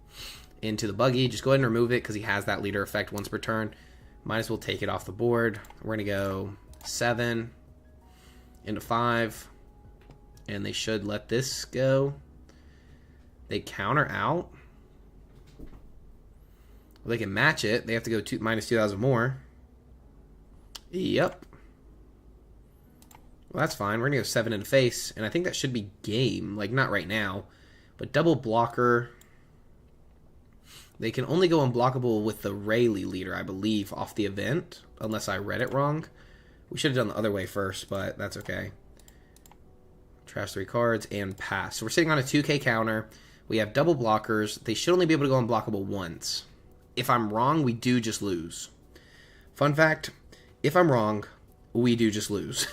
into the buggy. Just go ahead and remove it because he has that leader effect once per turn. Might as well take it off the board. We're going to go 7 into 5. And they should let this go. They counter out. Well, they can match it. They have to go minus 2,000 more. Yep. Well, that's fine. We're going to go 7 into face. And I think that should be game. Like, not right now. But double blocker. They can only go unblockable with the Rayleigh leader, I believe, off the event. Unless I read it wrong. We should have done the other way first, but that's okay. Trash 3 cards and pass. So we're sitting on a 2k counter. We have double blockers. They should only be able to go unblockable once. If I'm wrong, we do just lose. Fun fact, if I'm wrong, we do just lose.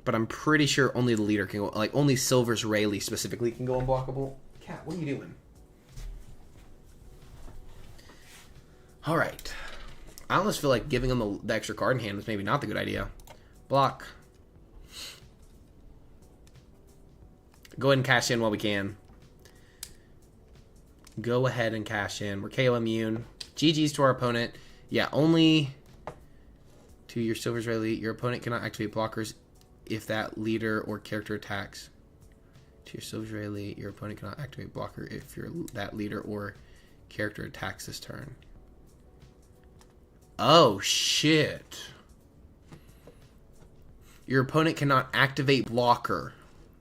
But I'm pretty sure only the leader can go, like only Silver's Rayleigh specifically can go unblockable. Cat, what are you doing? All right. I almost feel like giving him the extra card in hand was maybe not the good idea. Block. Go ahead and cash in while we can. Go ahead and cash in. We're KO immune. GG's to our opponent. Yeah, only to your Silver's Rayleigh. Your opponent cannot activate blockers if that leader or character attacks to your silver elite, your opponent cannot activate blocker if that leader or character attacks this turn. Oh, shit. Your opponent cannot activate blocker.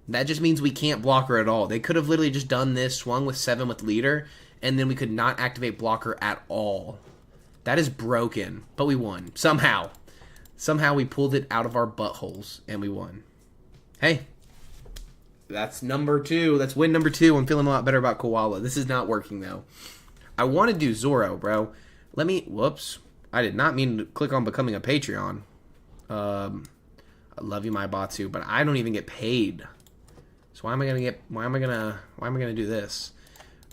That just means we can't blocker at all. They could have literally just done this, swung with 7 with leader, and then we could not activate blocker at all. That is broken, but we won. Somehow. Somehow we pulled it out of our buttholes, and we won. Hey. That's number 2. That's win number 2. I'm feeling a lot better about Koala. This is not working, though. I want to do Zoro, bro. Let me... Whoops. I did not mean to click on becoming a Patreon. I love you, my Batsu, but I don't even get paid. So why am I gonna do this?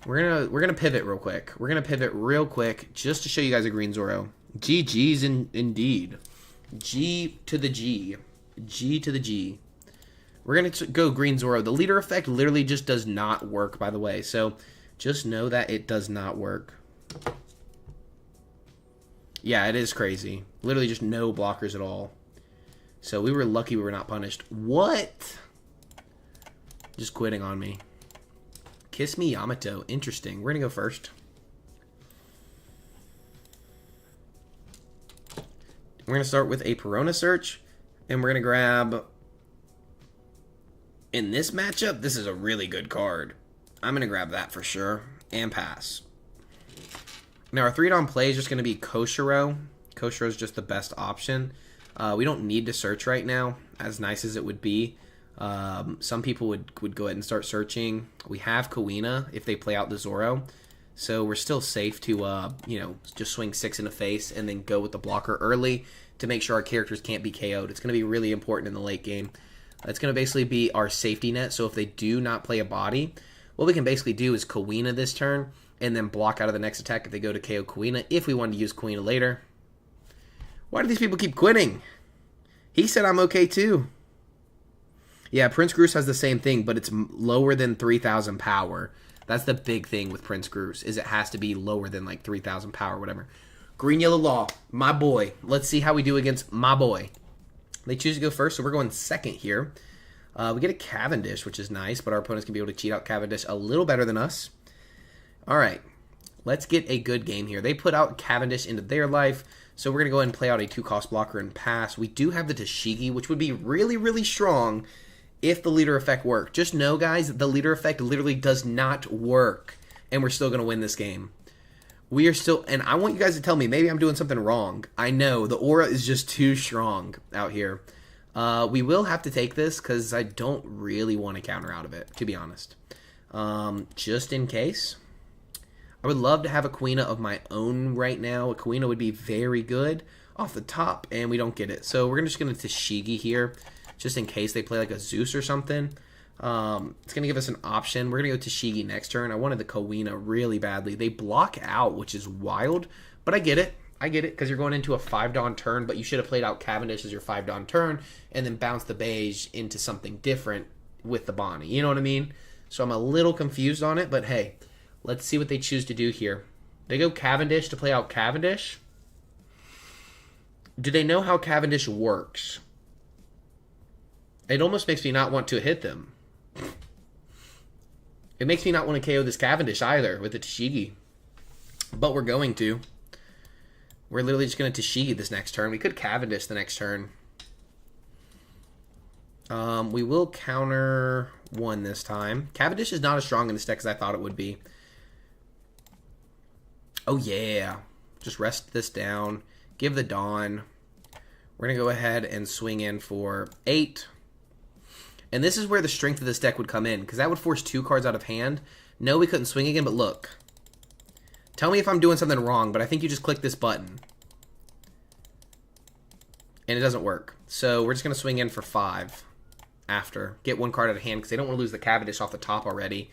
We're gonna pivot real quick. We're gonna pivot real quick just to show you guys a green Zoro. GG's indeed. G to the G. G to the G. We're gonna go green Zoro. The leader effect literally just does not work, by the way. So just know that it does not work. Yeah, it is crazy. Literally just no blockers at all. So we were lucky we were not punished. What? Just quitting on me. Kiss me Yamato. Interesting. We're going to go first. We're going to start with a Perona search. And we're going to grab... In this matchup, this is a really good card. I'm going to grab that for sure. And pass. Now, our 3-down play is just going to be Koshiro. Koshiro is just the best option. We don't need to search right now, as nice as it would be. Some people would go ahead and start searching. We have Kawina if they play out the Zoro. So we're still safe to, just swing 6 in the face and then go with the blocker early to make sure our characters can't be KO'd. It's going to be really important in the late game. It's going to basically be our safety net. So if they do not play a body, what we can basically do is Kawina this turn and then block out of the next attack if they go to KO Kawina, if we want to use Kawina later. Why do these people keep quitting? He said I'm okay too. Yeah, Prince Groose has the same thing, but it's lower than 3,000 power. That's the big thing with Prince Groose, is it has to be lower than like 3,000 power or whatever. Green Yellow Law, my boy. Let's see how we do against my boy. They choose to go first, so we're going second here. We get a Cavendish, which is nice, but our opponents can be able to cheat out Cavendish a little better than us. All right, let's get a good game here. They put out Cavendish into their life, so we're going to go ahead and play out a 2-cost blocker and pass. We do have the Tashigi, which would be really, really strong if the leader effect worked. Just know, guys, the leader effect literally does not work, and we're still going to win this game. We are still, and I want you guys to tell me, maybe I'm doing something wrong. I know, the aura is just too strong out here. We will have to take this, because I don't really want to counter out of it, to be honest. Just in case. I would love to have a Quina of my own right now. A Quina would be very good off the top, and we don't get it. So we're just going to Tashigi here, just in case they play like a Zeus or something. It's going to give us an option. We're going to go Tashigi next turn. I wanted the Kawina really badly. They block out, which is wild, but I get it. I get it, because you're going into a 5-Dawn turn, but you should have played out Cavendish as your 5-Dawn turn, and then bounce the beige into something different with the Bonnie. You know what I mean? So I'm a little confused on it, but hey, let's see what they choose to do here. They go Cavendish to play out Cavendish. Do they know how Cavendish works? It almost makes me not want to hit them. It makes me not want to KO this Cavendish either with the Tashigi. But we're going to. We're literally just going to Tashigi this next turn. We could Cavendish the next turn. We will counter 1 this time. Cavendish is not as strong in this deck as I thought it would be. Oh, yeah. Just rest this down. Give the Dawn. We're going to go ahead and swing in for 8. And this is where the strength of this deck would come in, because that would force 2 cards out of hand. No, we couldn't swing again, but look. Tell me if I'm doing something wrong, but I think you just click this button. And it doesn't work. So we're just going to swing in for 5 after. Get 1 card out of hand, because they don't want to lose the Cavendish off the top already.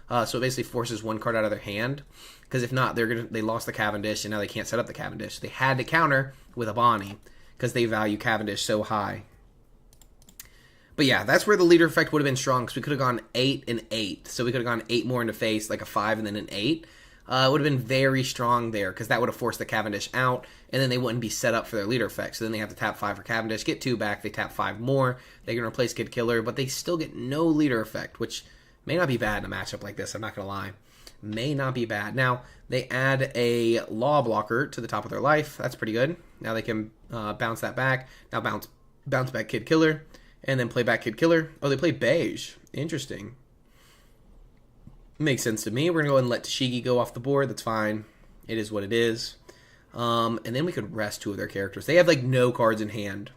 So it basically forces 1 card out of their hand. Because if not, they lost the Cavendish, and now they can't set up the Cavendish. They had to counter with a Bonnie, because they value Cavendish so high. But yeah, that's where the leader effect would have been strong, because we could have gone 8 and 8. So we could have gone 8 more into face, like a 5 and then an 8. It would have been very strong there because that would have forced the Cavendish out, and then they wouldn't be set up for their leader effect. So then they have to tap 5 for Cavendish, get 2 back, they tap 5 more, they can replace Kid Killer, but they still get no leader effect, which may not be bad in a matchup like this, I'm not going to lie. May not be bad. Now, they add a Law blocker to the top of their life. That's pretty good. Now they can bounce that back. Now bounce back Kid Killer, and then play back Kid Killer. Oh, they play Beige. Interesting. Makes sense to me. We're going to go ahead and let TCG go off the board. That's fine. It is what it is. And then we could rest 2 of their characters. They have, like, no cards in hand.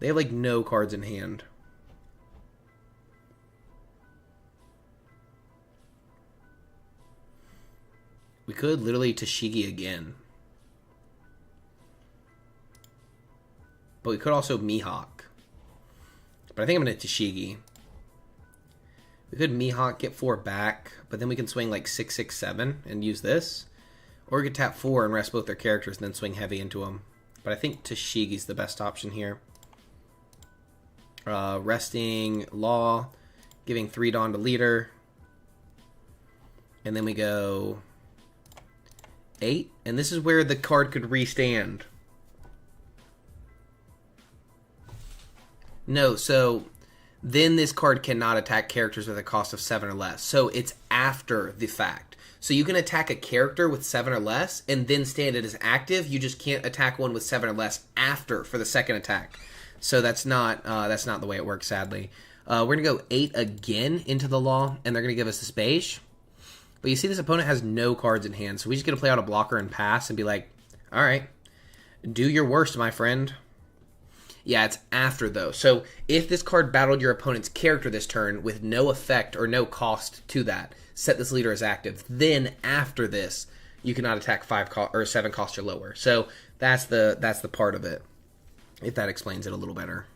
They have, like, no cards in hand. We could literally TCG again. But we could also Mihawk. But I think I'm going to TCG. We could Mihawk, get 4 back, but then we can swing like 6, 6, 7 and use this. Or we could tap 4 and rest both their characters and then swing heavy into them. But I think Tashigi's the best option here. Resting Law, giving 3 Dawn to leader. And then we go 8. And this is where the card could restand. No, so then this card cannot attack characters with a cost of 7 or less. So it's after the fact. So you can attack a character with 7 or less and then stand it as active. You just can't attack one with 7 or less after for the second attack. So that's not the way it works, sadly. We're going to go 8 again into the Law, and they're going to give us this Beige. But you see this opponent has no cards in hand, so we just get to play out a blocker and pass and be like, all right, do your worst, my friend. Yeah, it's after, though. So if this card battled your opponent's character this turn with no effect or no cost to that, set this leader as active. Then after this, you cannot attack 5 or 7 cost or lower. So that's the part of it, if that explains it a little better.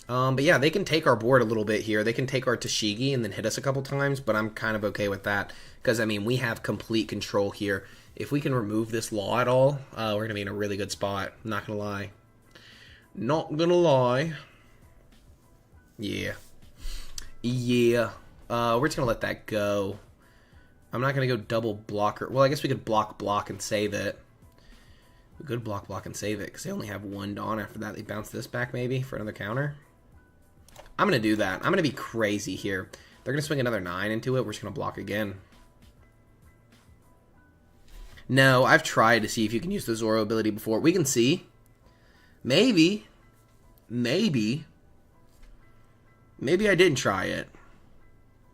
But yeah, they can take our board a little bit here. They can take our Tashigi and then hit us a couple times, but I'm kind of okay with that because, I mean, we have complete control here. If we can remove this Law at all, we're going to be in a really good spot. I'm not going to lie. Not gonna lie. Yeah. Yeah. We're just gonna let that go. I'm not gonna go double blocker. Well, I guess we could block and save it. We could block and save it because they only have 1 Dawn. After that, they bounce this back maybe for another counter. I'm gonna do that. I'm gonna be crazy here. They're gonna swing another 9 into it. We're just gonna block again. No, I've tried to see if you can use the Zoro ability before. We can see. Maybe I didn't try it.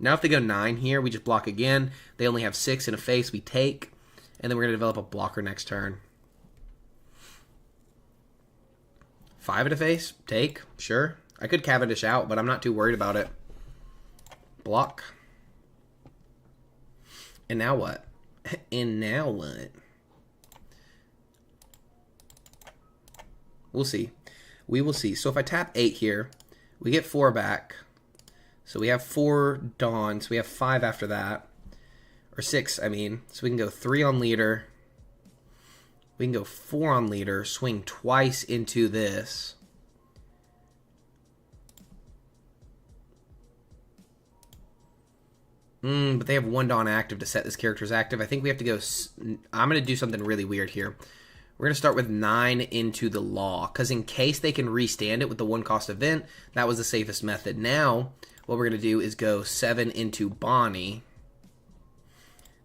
Now if they go 9 here, we just block again. They only have 6 in a face, we take. And then we're going to develop a blocker next turn. 5 in a face, take, sure. I could Cavendish out, but I'm not too worried about it. Block. And now what? And now what? We'll see. We will see. So if I tap 8 here, we get 4 back. So we have 4 Dawn. So we have 5 after that. Or 6, I mean. So we can go 3 on leader. We can go 4 on leader. Swing twice into this. But they have 1 Dawn active to set this character as active. I think we have to go... I'm going to do something really weird here. We're going to start with 9 into the Law, because in case they can restand it with the 1 cost event, that was the safest method. Now, what we're going to do is go 7 into Bonnie.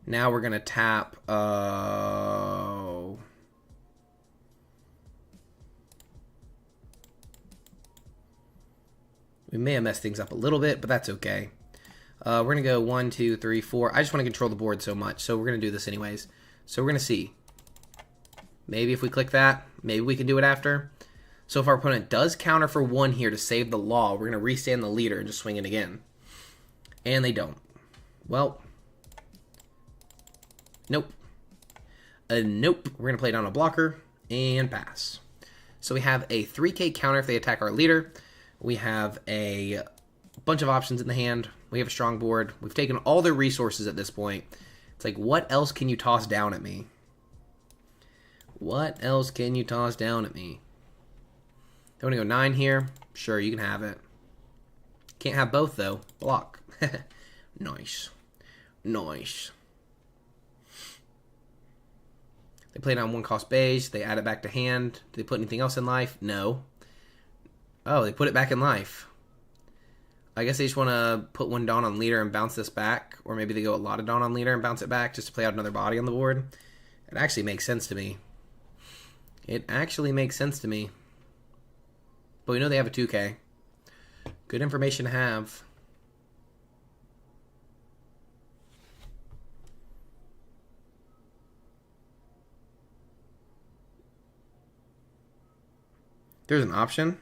Now we're going to tap... We may have messed things up a little bit, but that's okay. We're going to go 1, 2, 3, 4. I just want to control the board so much, so we're going to do this anyways. So we're going to see. Maybe if we click that, maybe we can do it after. So if our opponent does counter for 1 here to save the Law, we're going to restand the leader and just swing it again. And they don't. Well. Nope. Nope. We're going to play down a blocker and pass. So we have a 3k counter if they attack our leader. We have a bunch of options in the hand. We have a strong board. We've taken all their resources at this point. It's like, what else can you toss down at me? What else can you toss down at me? I want to go 9 here. Sure, you can have it. Can't have both, though. Block. Nice. Nice. They play down 1-cost beige. They add it back to hand. Do they put anything else in life? No. Oh, they put it back in life. I guess they just want to put 1 Dawn on leader and bounce this back. Or maybe they go a lot of Dawn on leader and bounce it back just to play out another body on the board. It actually makes sense to me. It actually makes sense to me. But we know they have a 2K. Good information to have. There's an option.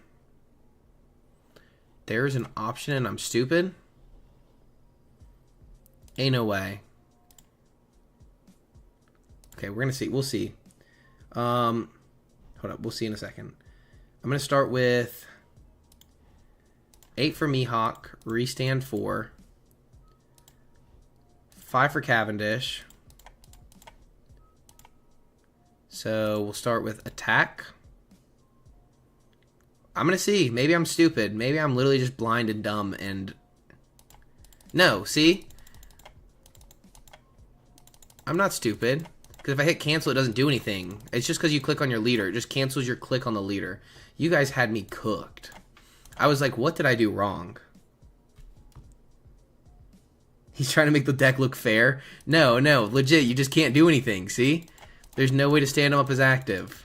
There's an option and I'm stupid? Ain't no way. Okay, we're going to see. We'll see. Hold up. We'll see in a second. I'm going to start with 8 for Mihawk. Restand 4. 5 for Cavendish. So we'll start with attack. I'm going to see. Maybe I'm stupid. Maybe I'm literally just blind and dumb and... No, see? I'm not stupid. Because if I hit cancel, it doesn't do anything. It's just because you click on your leader. It just cancels your click on the leader. You guys had me cooked. I was like, what did I do wrong? He's trying to make the deck look fair. No, legit, you just can't do anything, see? There's no way to stand him up as active.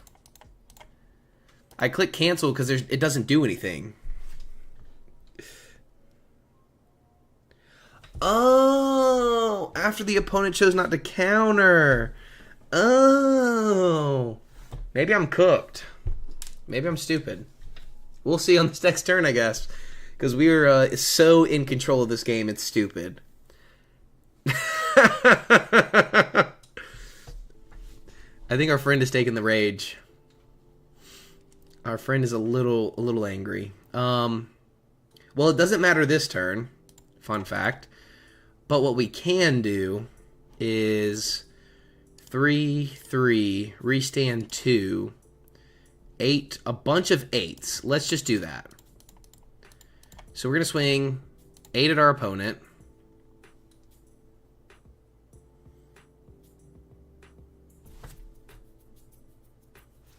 I click cancel because it doesn't do anything. Oh, after the opponent chose not to counter. Oh. Maybe I'm cooked. Maybe I'm stupid. We'll see on this next turn, I guess. Because we are so in control of this game, it's stupid. I think our friend is taking the rage. Our friend is a little angry. Well, it doesn't matter this turn. Fun fact. But what we can do is 3, restand 2, 8, a bunch of 8s. Let's just do that. So we're going to swing 8 at our opponent.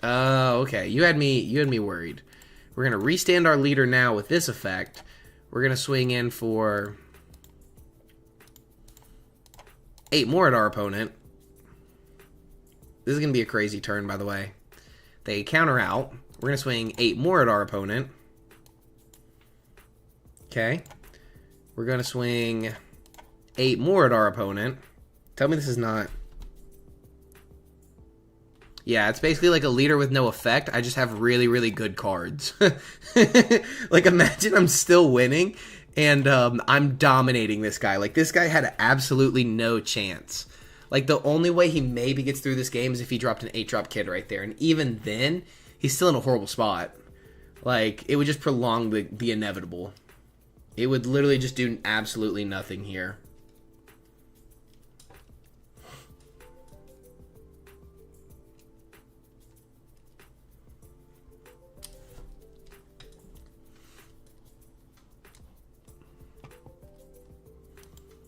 Oh, okay. You had me worried. We're going to restand our leader now with this effect. We're going to swing in for 8 more at our opponent. This is going to be a crazy turn, by the way. They counter out. We're going to swing 8 more at our opponent. Okay. We're going to swing 8 more at our opponent. Tell me this is not... Yeah, it's basically like a leader with no effect. I just have really, really good cards. Like, imagine I'm still winning, and I'm dominating this guy. Like, this guy had absolutely no chance. Like, the only way he maybe gets through this game is if he dropped an 8-drop kid right there. And even then, he's still in a horrible spot. Like, it would just prolong the inevitable. It would literally just do absolutely nothing here.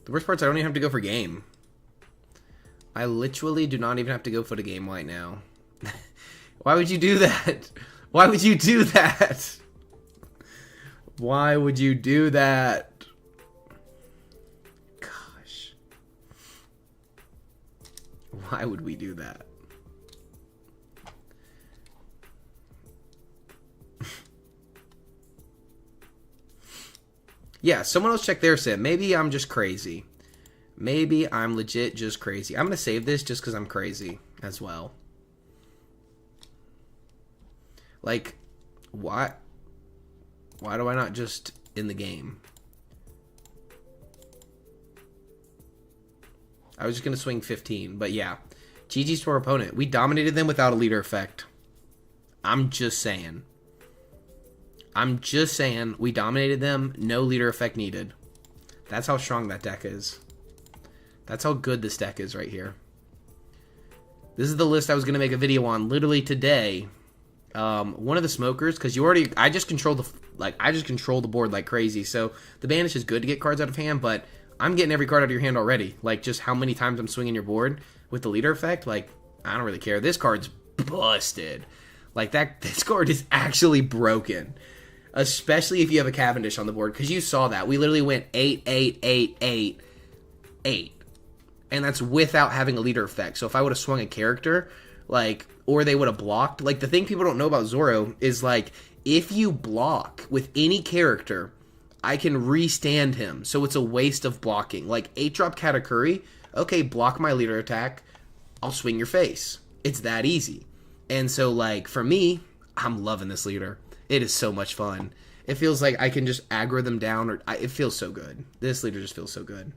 The worst part is I don't even have to go for game. I literally do not even have to go for the game right now. Why would you do that? Why would you do that? Why would you do that? Gosh. Why would we do that? Yeah, someone else check their sim. Maybe I'm just crazy. Maybe I'm legit just crazy. I'm going to save this just because I'm crazy as well. Like, why do I not just in the game? I was just going to swing 15, but yeah. GG's to our opponent. We dominated them without a leader effect. I'm just saying. We dominated them, no leader effect needed. That's how strong that deck is. That's how good this deck is right here. This is the list I was going to make a video on literally today. One of the smokers, because I just control the board like crazy. So the banish is good to get cards out of hand, but I'm getting every card out of your hand already. Like, just how many times I'm swinging your board with the leader effect, like, I don't really care. This card's busted. Like, this card is actually broken. Especially if you have a Cavendish on the board, because you saw that. We literally went 8, 8, 8, 8, 8. And that's without having a leader effect. So if I would have swung a character, like, or they would have blocked, like, the thing people don't know about Zoro is, like, if you block with any character, I can restand him. So it's a waste of blocking. Like, 8-drop Katakuri, okay, block my leader attack, I'll swing your face. It's that easy. And so, like, for me, I'm loving this leader. It is so much fun. It feels like I can just aggro them down. It feels so good. This leader just feels so good.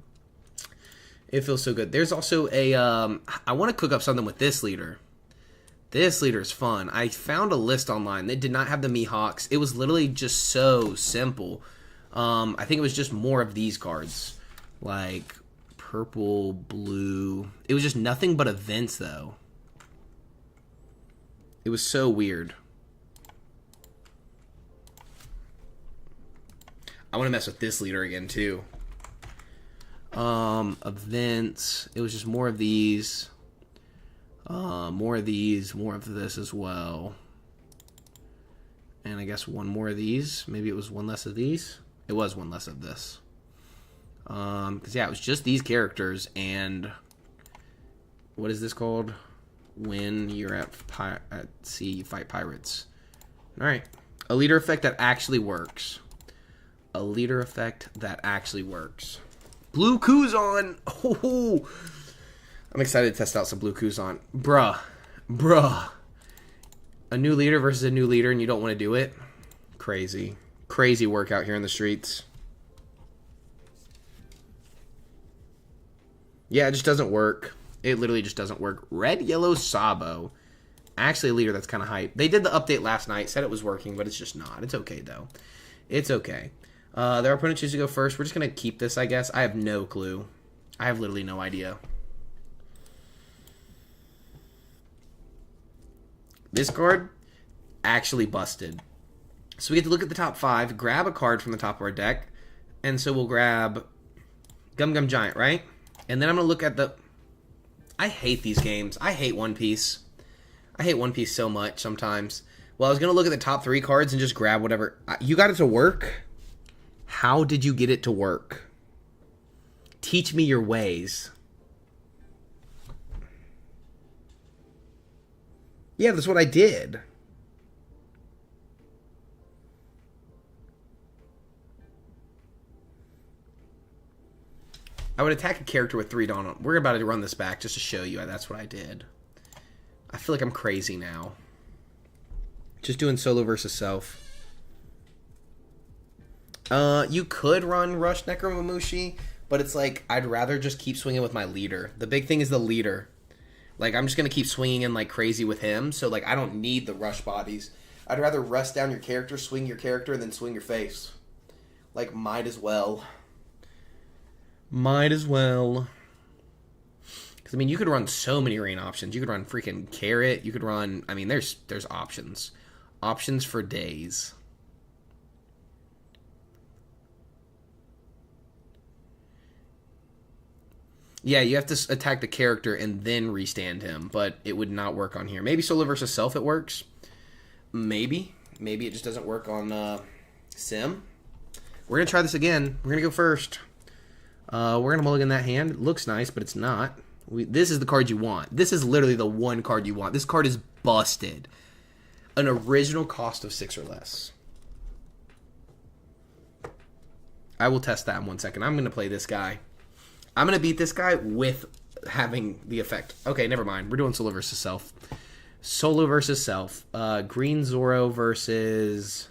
It feels so good. There's also a... I want to cook up something with this leader. This leader is fun. I found a list online. They did not have the Mihawks. It was literally just so simple. I think it was just more of these cards. Like purple, blue. It was just nothing but events, though. It was so weird. I want to mess with this leader again, too. Events. It was just more of these. More of these. More of this as well. And I guess one more of these. Maybe it was one less of these. It was one less of this. Because, yeah, it was just these characters. And what is this called? When you're at sea, you fight pirates. All right. A leader effect that actually works. A leader effect that actually works. Blue Kuzan. Oh, I'm excited to test out some Blue Kuzan. Bruh. A new leader versus a new leader and you don't want to do it? Crazy. Crazy work out here in the streets. Yeah, it just doesn't work. It literally just doesn't work. Red, yellow, Sabo. Actually, a leader that's kind of hype. They did the update last night. Said it was working, but it's just not. It's okay, though. It's okay. Their opponent chooses to go first. We're just going to keep this, I guess. I have no clue. I have literally no idea. This card actually busted. So we get to look at the top 5, grab a card from the top of our deck, and so we'll grab Gum Gum Giant, right? And then I'm going to look at the... I hate these games. I hate One Piece. I hate One Piece so much sometimes. Well, I was going to look at the top 3 cards and just grab whatever... You got it to work? How did you get it to work? Teach me your ways. Yeah, that's what I did. I would attack a character with 3 Dawn. We're about to run this back just to show you that's what I did. I feel like I'm crazy now. Just doing solo versus self. You could run Rush Necromamushi, but it's like, I'd rather just keep swinging with my leader. The big thing is the leader. Like, I'm just going to keep swinging in like crazy with him, so like, I don't need the rush bodies. I'd rather rest down your character, swing your character, and then swing your face. Like, might as well. Might as well. Because, I mean, you could run so many rain options. You could run freaking Carrot. You could run... I mean, there's options. Options for days. Yeah, you have to attack the character and then restand him, but it would not work on here. Maybe solo versus self it works. Maybe. Maybe it just doesn't work on Sim. We're going to try this again. We're going to go first. We're going to mulligan that hand. It looks nice, but it's not. This is the card you want. This is literally the one card you want. This card is busted. An original cost of 6 or less. I will test that in 1 second. I'm going to play this guy. I'm going to beat this guy with having the effect. Okay, never mind. We're doing solo versus self. Solo versus self. Green Zoro versus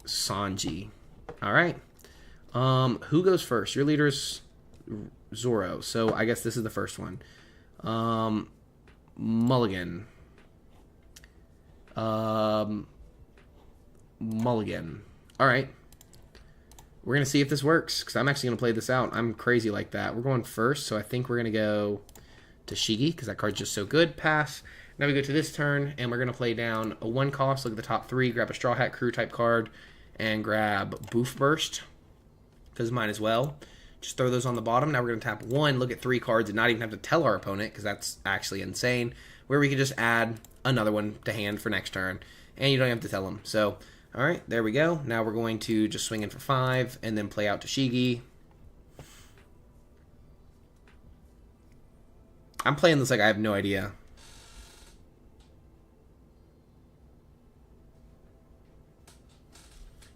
Sanji. All right. Who goes first? Your leader's Zoro. So I guess this is the first one. Mulligan. Mulligan. All right. We're going to see if this works, because I'm actually going to play this out. I'm crazy like that. We're going first, so I think we're going to go to Shigi, because that card's just so good. Pass. Now we go to this turn, and we're going to play down a 1 cost. Look at the top 3. Grab a Straw Hat Crew type card, and grab Boof Burst, because might as well. Just throw those on the bottom. Now we're going to tap 1, look at 3 cards, and not even have to tell our opponent, because that's actually insane, where we can just add another one to hand for next turn, and you don't have to tell them. So, all right, there we go. Now we're going to just swing in for 5, and then play out TCG. I'm playing this like I have no idea.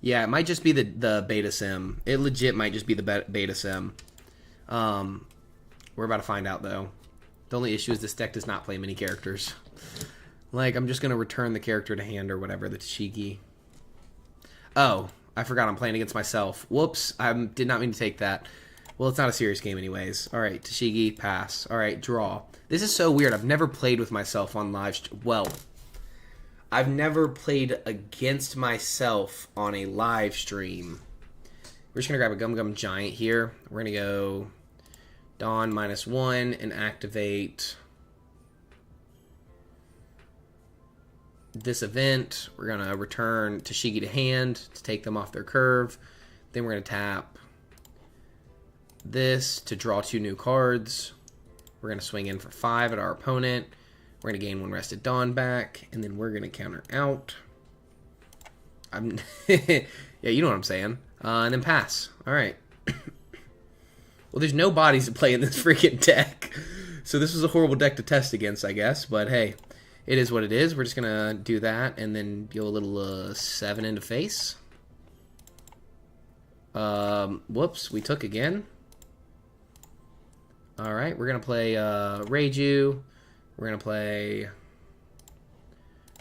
Yeah, it might just be the beta sim. It legit might just be the beta sim. We're about to find out, though. The only issue is this deck does not play many characters. Like, I'm just going to return the character to hand or whatever, the TCG. Oh, I forgot I'm playing against myself. Whoops, I did not mean to take that. Well, it's not a serious game anyways. All right, TCG, pass. All right, draw. This is so weird. I've never played with myself on live. Well, I've never played against myself on a live stream. We're just going to grab a Gum Gum Giant here. We're going to go Dawn -1 and activate this event. We're going to return TCG to hand to take them off their curve. Then we're going to tap this to draw 2 new cards. We're going to swing in for 5 at our opponent. We're going to gain 1 Rested Dawn back, and then we're going to counter out. Yeah, you know what I'm saying. And then pass. All right. Well, there's no bodies to play in this freaking deck. So this was a horrible deck to test against, I guess. But hey, it is what it is. We're just going to do that and then go a little 7 into face. Whoops, we took again. All right, we're going to play Reiju. We're going to play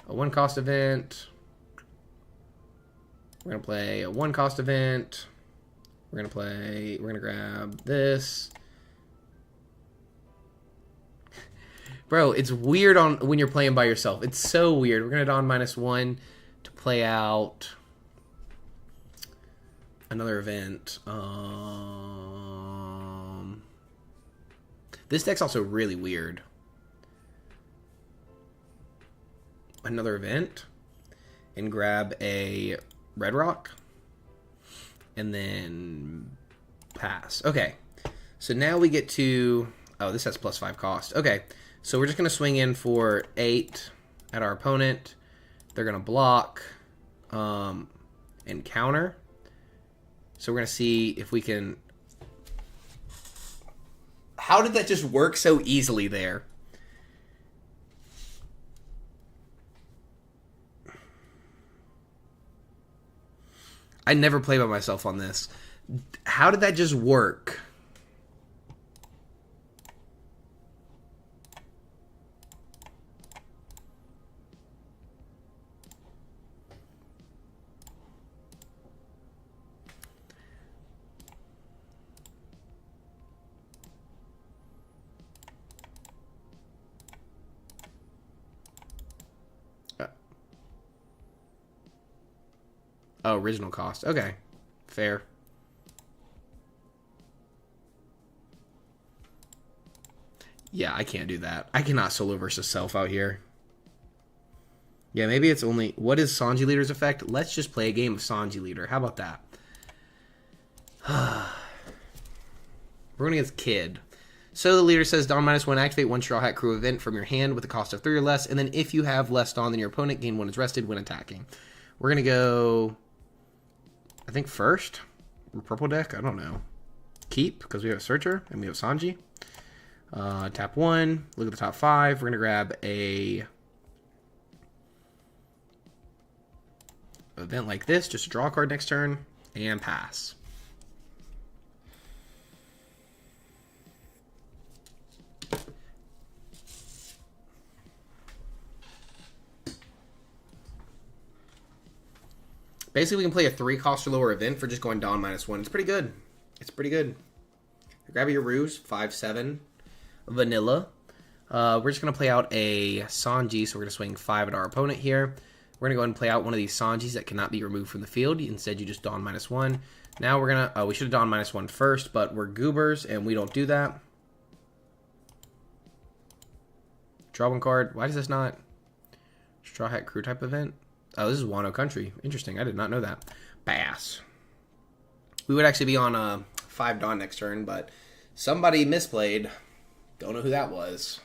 a 1-cost event. We're going to play a 1-cost event. We're going to grab this. Bro, it's weird when you're playing by yourself. It's so weird. We're going to Dawn -1 to play out another event. This deck's also really weird. Another event and grab a Red Rock and then pass. Okay, so now we get to, oh, this has +5 cost. Okay, so we're just going to swing in for 8 at our opponent. They're going to block and counter. So we're going to see if we can... How did that just work so easily there? I never play by myself on this. How did that just work? Oh, original cost. Okay. Fair. Yeah, I can't do that. I cannot solo versus self out here. Yeah, maybe it's only... What is Sanji Leader's effect? Let's just play a game of Sanji Leader. How about that? We're going against Kid. So the leader says, Dawn -1, activate 1 Straw Hat Crew event from your hand with a cost of 3 or less, and then if you have less Dawn than your opponent, gain 1 is rested when attacking. We're going to go... I think first, purple deck, I don't know. Keep, because we have a Searcher, and we have Sanji. Tap 1, look at the top 5. We're going to grab a event like this, just to draw a card next turn, and pass. Basically, we can play a 3-cost or lower event for just going Dawn -1. It's pretty good. It's pretty good. Grab your Ruse, 5/7, vanilla. We're just going to play out a Sanji, so we're going to swing 5 at our opponent here. We're going to go ahead and play out one of these Sanjis that cannot be removed from the field. Instead, you just Dawn -1. Now we're going to... we should have Dawn -1 first, but we're goobers, and we don't do that. Draw 1 card. Why does this not... Straw Hat Crew type event? Oh, this is Wano Country. Interesting. I did not know that. Pass. We would actually be on 5 Dawn next turn, but somebody misplayed. Don't know who that was.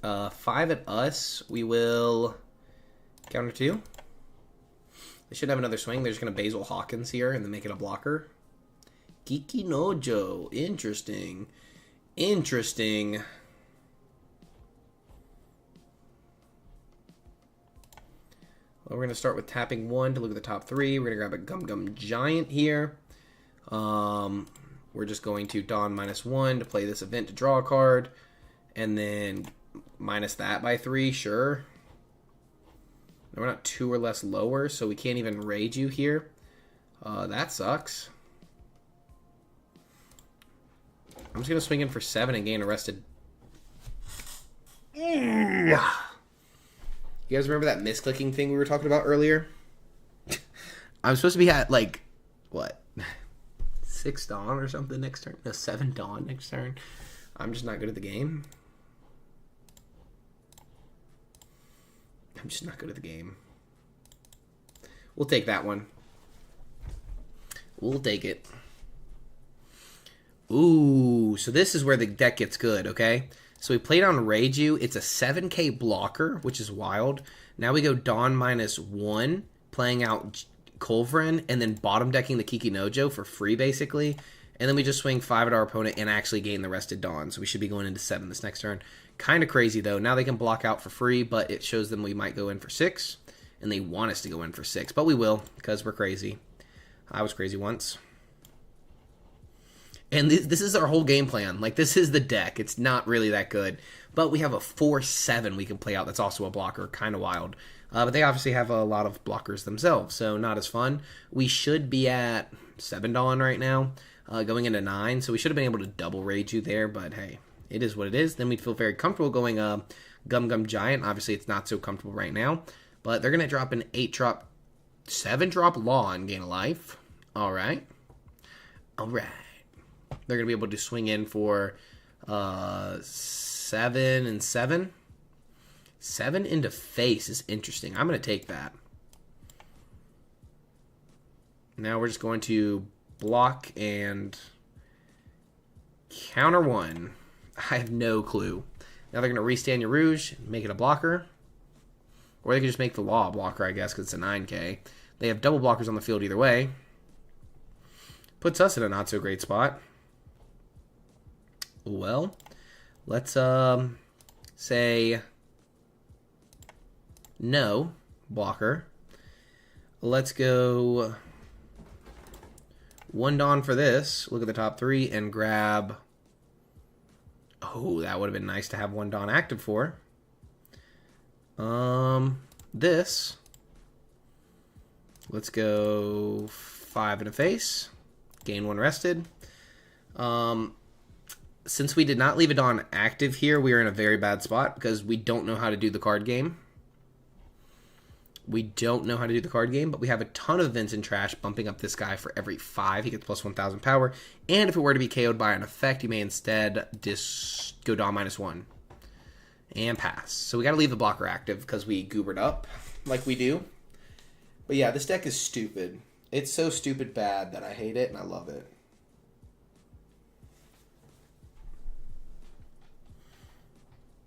5 at us. We will counter 2. They should have another swing. They're just going to Basil Hawkins here and then make it a blocker. Kiki Nojo. Interesting. Interesting. Well, we're going to start with tapping 1 to look at the top 3. We're going to grab a Gum Gum Giant here. We're just going to Dawn -1 to play this event to draw a card. And then minus that by 3, sure. We're not 2 or less lower, so we can't even raid you here. That sucks. I'm just going to swing in for 7 and gain arrested. You guys remember that misclicking thing we were talking about earlier? I'm supposed to be at, like, what? 6 Dawn or something next turn? No, 7 Dawn next turn. I'm just not good at the game. I'm just not good at the game. We'll take that one. We'll take it. Ooh, so this is where the deck gets good, okay? So we played on Reiju. It's a 7k blocker, which is wild. Now we go Dawn -1, playing out Culverin, and then bottom decking the Kiki Nojo for free, basically. And then we just swing 5 at our opponent and actually gain the rested Dawn. So we should be going into 7 this next turn. Kind of crazy, though. Now they can block out for free, but it shows them we might go in for 6. And they want us to go in for 6. But we will, because we're crazy. I was crazy once. And this is our whole game plan. Like, this is the deck. It's not really that good. But we have a 4/7 we can play out that's also a blocker. Kind of wild. But they obviously have a lot of blockers themselves, so not as fun. We should be at 7 Dawn right now, going into 9. So we should have been able to double raid you there, but hey, it is what it is. Then we'd feel very comfortable going Gum Gum Giant. Obviously, it's not so comfortable right now. But they're going to drop an 8-drop, 7-drop Law and gain a life. All right. All right. They're going to be able to swing in for 7 and 7. 7 into face is interesting. I'm going to take that. Now we're just going to block and counter 1. I have no clue. Now they're going to restand your Rouge, make it a blocker. Or they can just make the Law a blocker, I guess, because it's a 9k. They have double blockers on the field either way. Puts us in a not-so-great spot. Well, let's say no blocker. Let's go 1 Dawn for this. Look at the top 3 and grab. Oh, that would have been nice to have 1 Dawn active for. This. Let's go 5 in a face. Gain 1 rested. Since we did not leave a Dawn active here, we are in a very bad spot because we don't know how to do the card game. We don't know how to do the card game, but we have a ton of events in trash bumping up this guy for every 5. He gets plus 1,000 power. And if it were to be KO'd by an effect, you may instead go Dawn -1 and pass. So we got to leave the blocker active because we goobered up like we do. But yeah, this deck is stupid. It's so stupid bad that I hate it and I love it.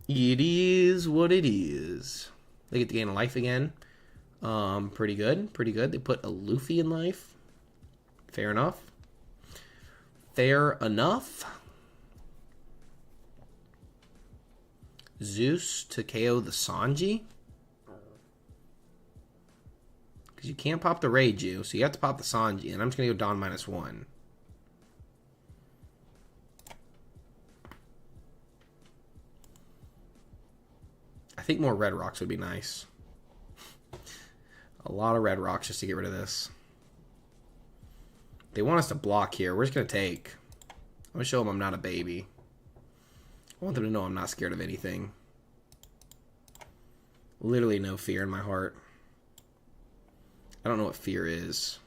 It is what it is. They get to gain a life again. Pretty good. Pretty good. They put a Luffy in life. Fair enough. Fair enough. Zeus to KO the Sanji. Because you can't pop the Reiju, so you have to pop the Sanji. And I'm just going to go Dawn -1. I think more red rocks would be nice. A lot of red rocks just to get rid of this. They want us to block here. We're just going to take. I'm going to show them I'm not a baby. I want them to know I'm not scared of anything. Literally no fear in my heart. I don't know what fear is.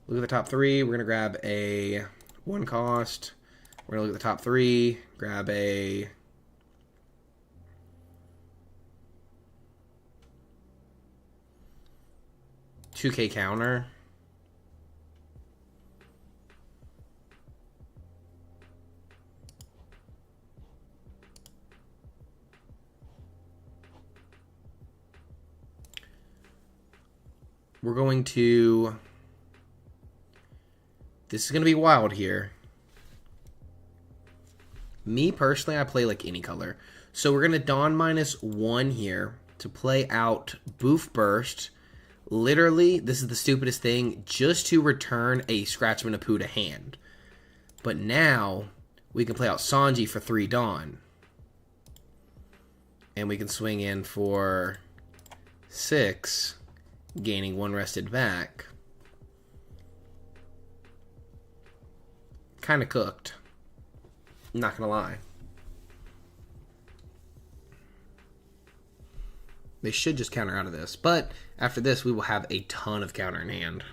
Look at the top 3. We're going to grab a 1 cost. We're going to look at the top 3. Grab a... 2K counter. We're going to... This is going to be wild here. Me, personally, I play like any color. So we're going to Dawn -1 here to play out Boof Burst. Literally, this is the stupidest thing, just to return a Scratchman of Poo to hand. But now, we can play out Sanji for 3 Dawn. And we can swing in for 6, gaining 1 rested back. Kind of cooked. Not gonna lie. They should just counter out of this. But after this, we will have a ton of counter in hand.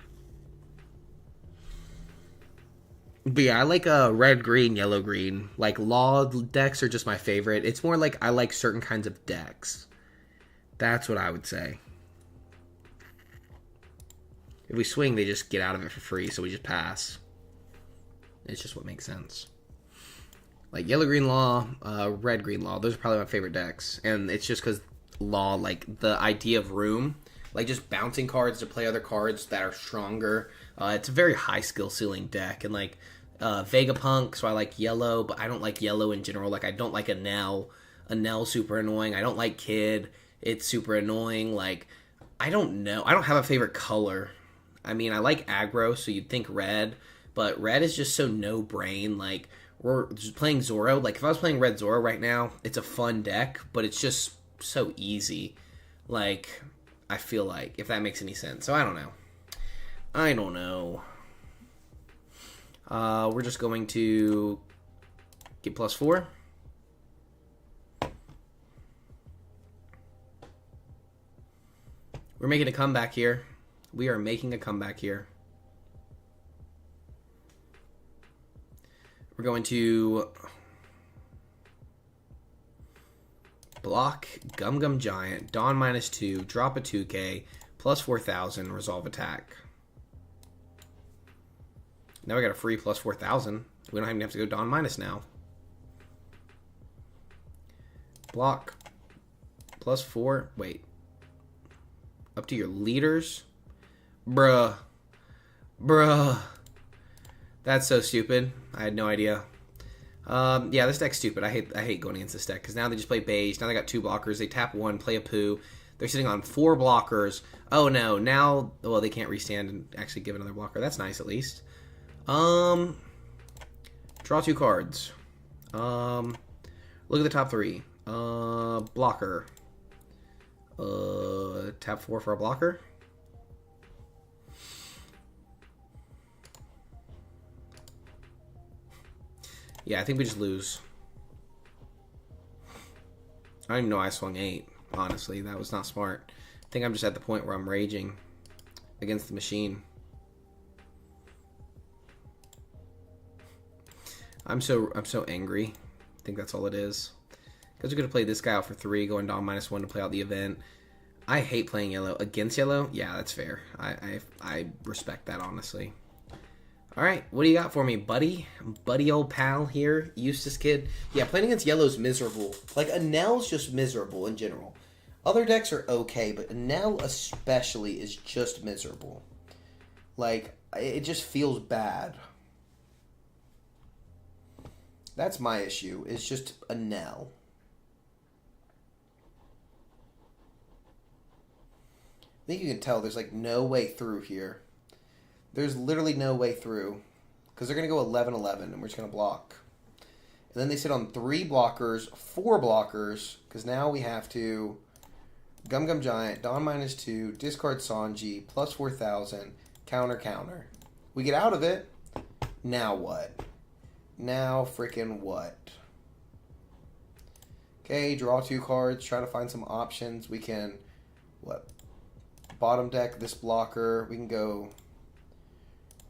But yeah, I like red, green, yellow, green. Like, law decks are just my favorite. It's more like I like certain kinds of decks. That's what I would say. If we swing, they just get out of it for free, so we just pass. It's just what makes sense. Like, yellow, green, law, red, green, law. Those are probably my favorite decks. And it's just because law, like, the idea of room, like just bouncing cards to play other cards that are stronger. It's a very high skill ceiling deck. And, like, Vegapunk, so I like yellow, but I don't like yellow in general. Like, I don't like Enel. Enel's super annoying. I don't like Kid. It's super annoying. Like, I don't know. I don't have a favorite color. I mean, I like aggro, so you'd think red. But red is just so no-brain. Like, we're just playing Zoro. Like, if I was playing red Zoro right now, it's a fun deck, but it's just so easy. Like, I feel like, if that makes any sense. So, I don't know. We're just going to get +4. We're making a comeback here. We are making a comeback here. We're going to block Gum Gum Giant, Dawn -2, drop a 2K, +4,000, resolve attack. Now we got a free +4,000. We don't even have to go Dawn minus now. Block +4. Wait. Up to your leaders? Bruh. That's so stupid. I had no idea. Yeah, this deck's stupid. I hate going against this deck because now they just play beige. Now they got 2 blockers. They tap 1, play a poo. They're sitting on 4 blockers. Oh no, now well they can't restand and actually give another blocker. That's nice at least. Draw 2 cards. Look at the top 3. Blocker. Tap 4 for a blocker. Yeah, I think we just lose. I don't even know I swung 8, honestly. That was not smart. I think I'm just at the point where I'm raging against the machine. I'm so angry. I think that's all it is. Because we're going to play this guy out for 3, going Dawn -1 to play out the event. I hate playing yellow. Against yellow? Yeah, that's fair. I respect that, honestly. Alright, what do you got for me, buddy? Buddy old pal here, Eustace Kid. Yeah, playing against yellow is miserable. Like, Enel's just miserable in general. Other decks are okay, but Enel especially is just miserable. Like, it just feels bad. That's my issue, is just Enel. I think you can tell there's, like, no way through here. There's literally no way through. Because they're going to go 11-11, and we're just going to block. And then they sit on 3 blockers, 4 blockers, because now we have to Gum Gum Giant, Dawn -2, discard Sanji, +4,000, counter. We get out of it. Now what? Now freaking what? Okay, draw 2 cards, try to find some options. We can, bottom deck this blocker. We can go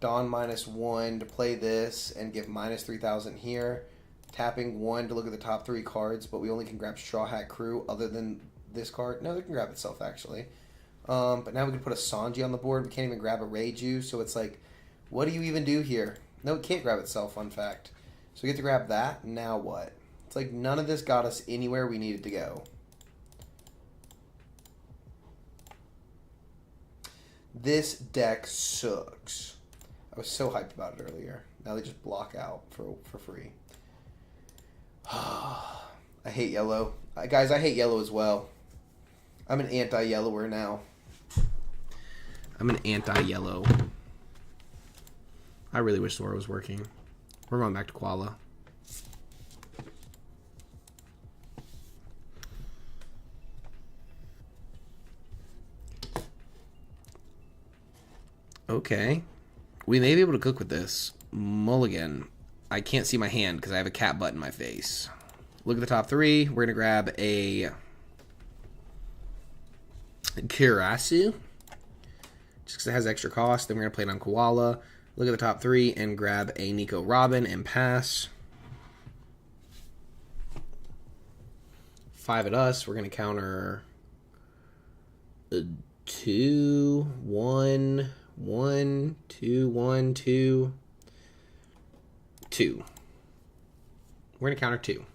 Dawn -1 to play this and give -3,000 here. Tapping 1 to look at the top 3 cards, but we only can grab Straw Hat Crew other than this card. No, they can grab itself, actually. But now we can put a Sanji on the board. We can't even grab a Reiju, so it's like, what do you even do here? No, it can't grab itself, fun fact. So we get to grab that, now what? It's like none of this got us anywhere we needed to go. This deck sucks. I was so hyped about it earlier. Now they just block out for free. I hate yellow. Guys, I hate yellow as well. I'm an anti-yellower now. I'm an anti-yellow. I really wish Zora was working. We're going back to Koala. Okay. We may be able to cook with this. Mulligan. I can't see my hand because I have a cat butt in my face. Look at the top three. We're going to grab a Kirasu. Just because it has extra cost. Then we're going to play it on Koala. Look at the top three and grab a Nico Robin and pass. 5 at us. We're going to counter a 2, 1, 1, 2, 1, 2, 2. We're going to counter 2.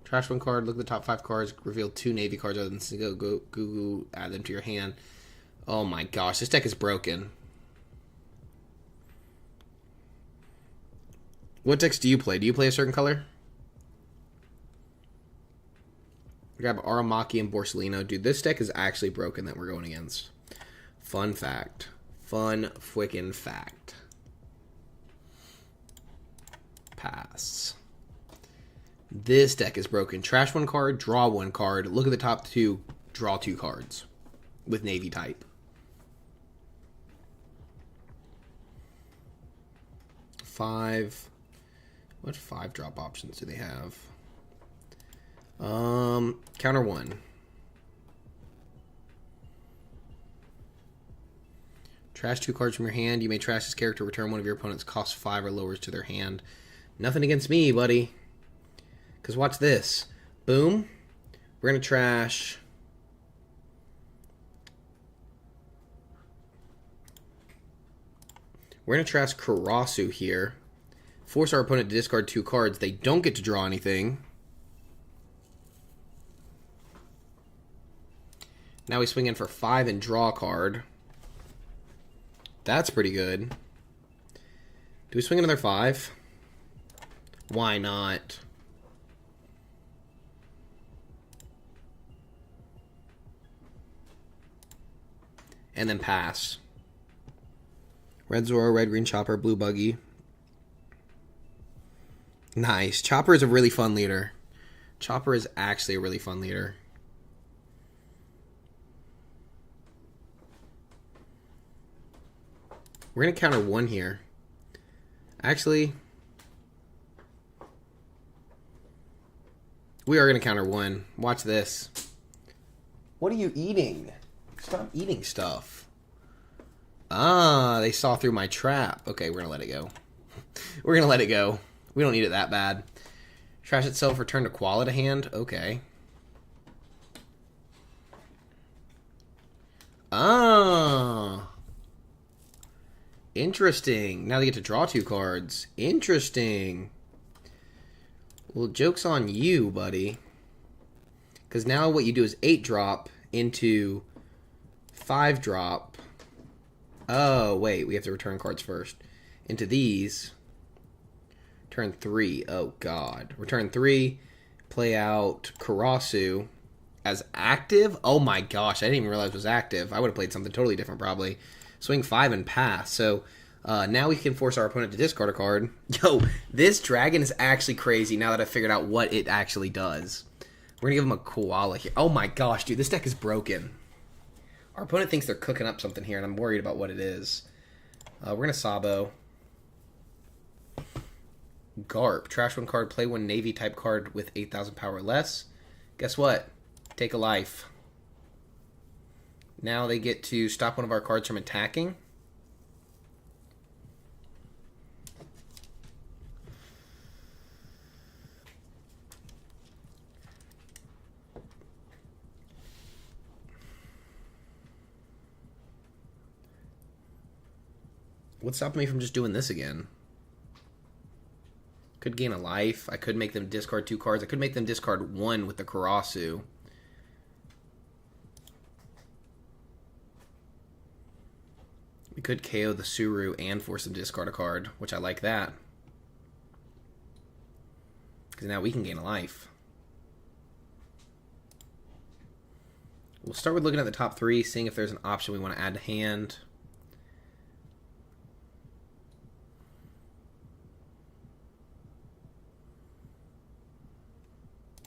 Trash 1 card. Look at the top 5 cards. Reveal 2 Navy cards other than go, add them to your hand. Oh my gosh, this deck is broken. What decks do you play? Do you play a certain color? Grab Aramaki and Borsellino. Dude, this deck is actually broken that we're going against. Fun fact. Fun freaking fact. Pass. This deck is broken. Trash 1 card, draw 1 card. Look at the top 2, draw 2 cards. With Navy type. 5. What 5 drop options do they have? Counter 1. Trash 2 cards from your hand. You may trash this character. Return one of your opponent's cost 5 or lowers to their hand. Nothing against me, buddy. Because watch this. Boom. We're going to trash. We're going to trash Karasu here. Force our opponent to discard 2 cards. They don't get to draw anything. Now we swing in for 5 and draw a card. That's pretty good. Do we swing another 5? Why not? And then pass. Red Zora, red green Chopper, blue Buggy. Nice. Chopper is a really fun leader. Chopper is actually a really fun leader. We're going to counter 1 here. Actually, we are going to counter 1. Watch this. What are you eating? Stop eating stuff. Ah, they saw through my trap. Okay, we're going to let it go. We're going to let it go. We don't need it that bad. Trash itself, return to Koala to hand. Okay. Ah. Interesting. Now they get to draw 2 cards. Interesting. Well, joke's on you, buddy. Because now what you do is 8 drop into 5 drop. Oh, wait. We have to return cards first. Into these. Turn 3. Oh, God. Return 3. Play out Karasu as active. Oh, my gosh. I didn't even realize it was active. I would have played something totally different, probably. Swing 5 and pass. So now we can force our opponent to discard a card. Yo, this dragon is actually crazy now that I figured out what it actually does. We're going to give him a Koala here. Oh, my gosh, dude. This deck is broken. Our opponent thinks they're cooking up something here, and I'm worried about what it is. We're going to Sabo. Garp. Trash 1 card, play 1 Navy type card with 8,000 power or less. Guess what? Take a life. Now they get to stop one of our cards from attacking. What's stopping me from just doing this again? Could gain a life. I could make them discard 2 cards. I could make them discard 1 with the Karasu. We could KO the Suru and force them to discard a card, which I like that. Because now we can gain a life. We'll start with looking at the top 3, seeing if there's an option we want to add to hand.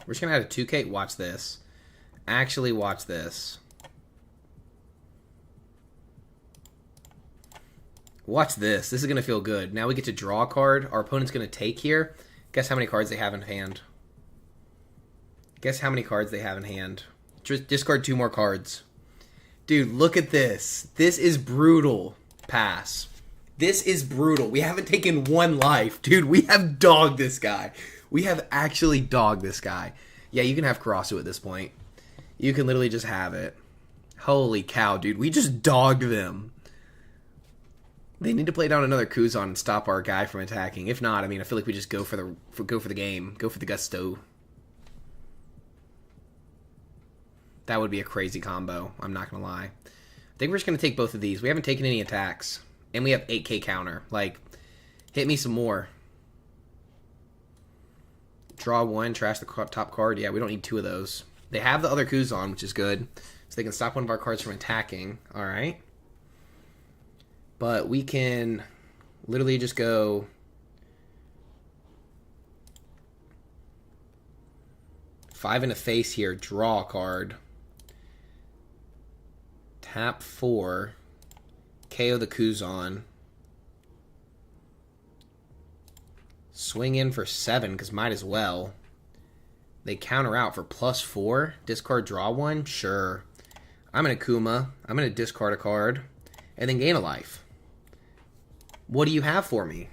We're just going to add a 2K. Watch this. Actually, watch this. Watch this. This is going to feel good. Now we get to draw a card. Our opponent's going to take here. Guess how many cards they have in hand. Guess how many cards they have in hand. Just discard 2 more cards. Dude, look at this. This is brutal. Pass. This is brutal. We haven't taken 1 life. Dude, we have dogged this guy. We have actually dogged this guy. Yeah, you can have Karasu at this point. You can literally just have it. Holy cow, dude. We just dogged them. They need to play down another Kuzan and stop our guy from attacking. If not, I mean, I feel like we just go for the game. Go for the gusto. That would be a crazy combo. I'm not going to lie. I think we're just going to take both of these. We haven't taken any attacks. And we have 8k counter. Like, hit me some more. Draw 1, trash the top card. Yeah, we don't need 2 of those. They have the other Kuzan, which is good. So they can stop one of our cards from attacking. Alright. But we can literally just go... Five in the face here. Draw a card. Tap 4. KO the Kuzan. Swing in for 7, because might as well. They counter out for +4. Discard, draw 1? Sure. I'm an Akuma. I'm going to discard a card. And then gain a life. What do you have for me?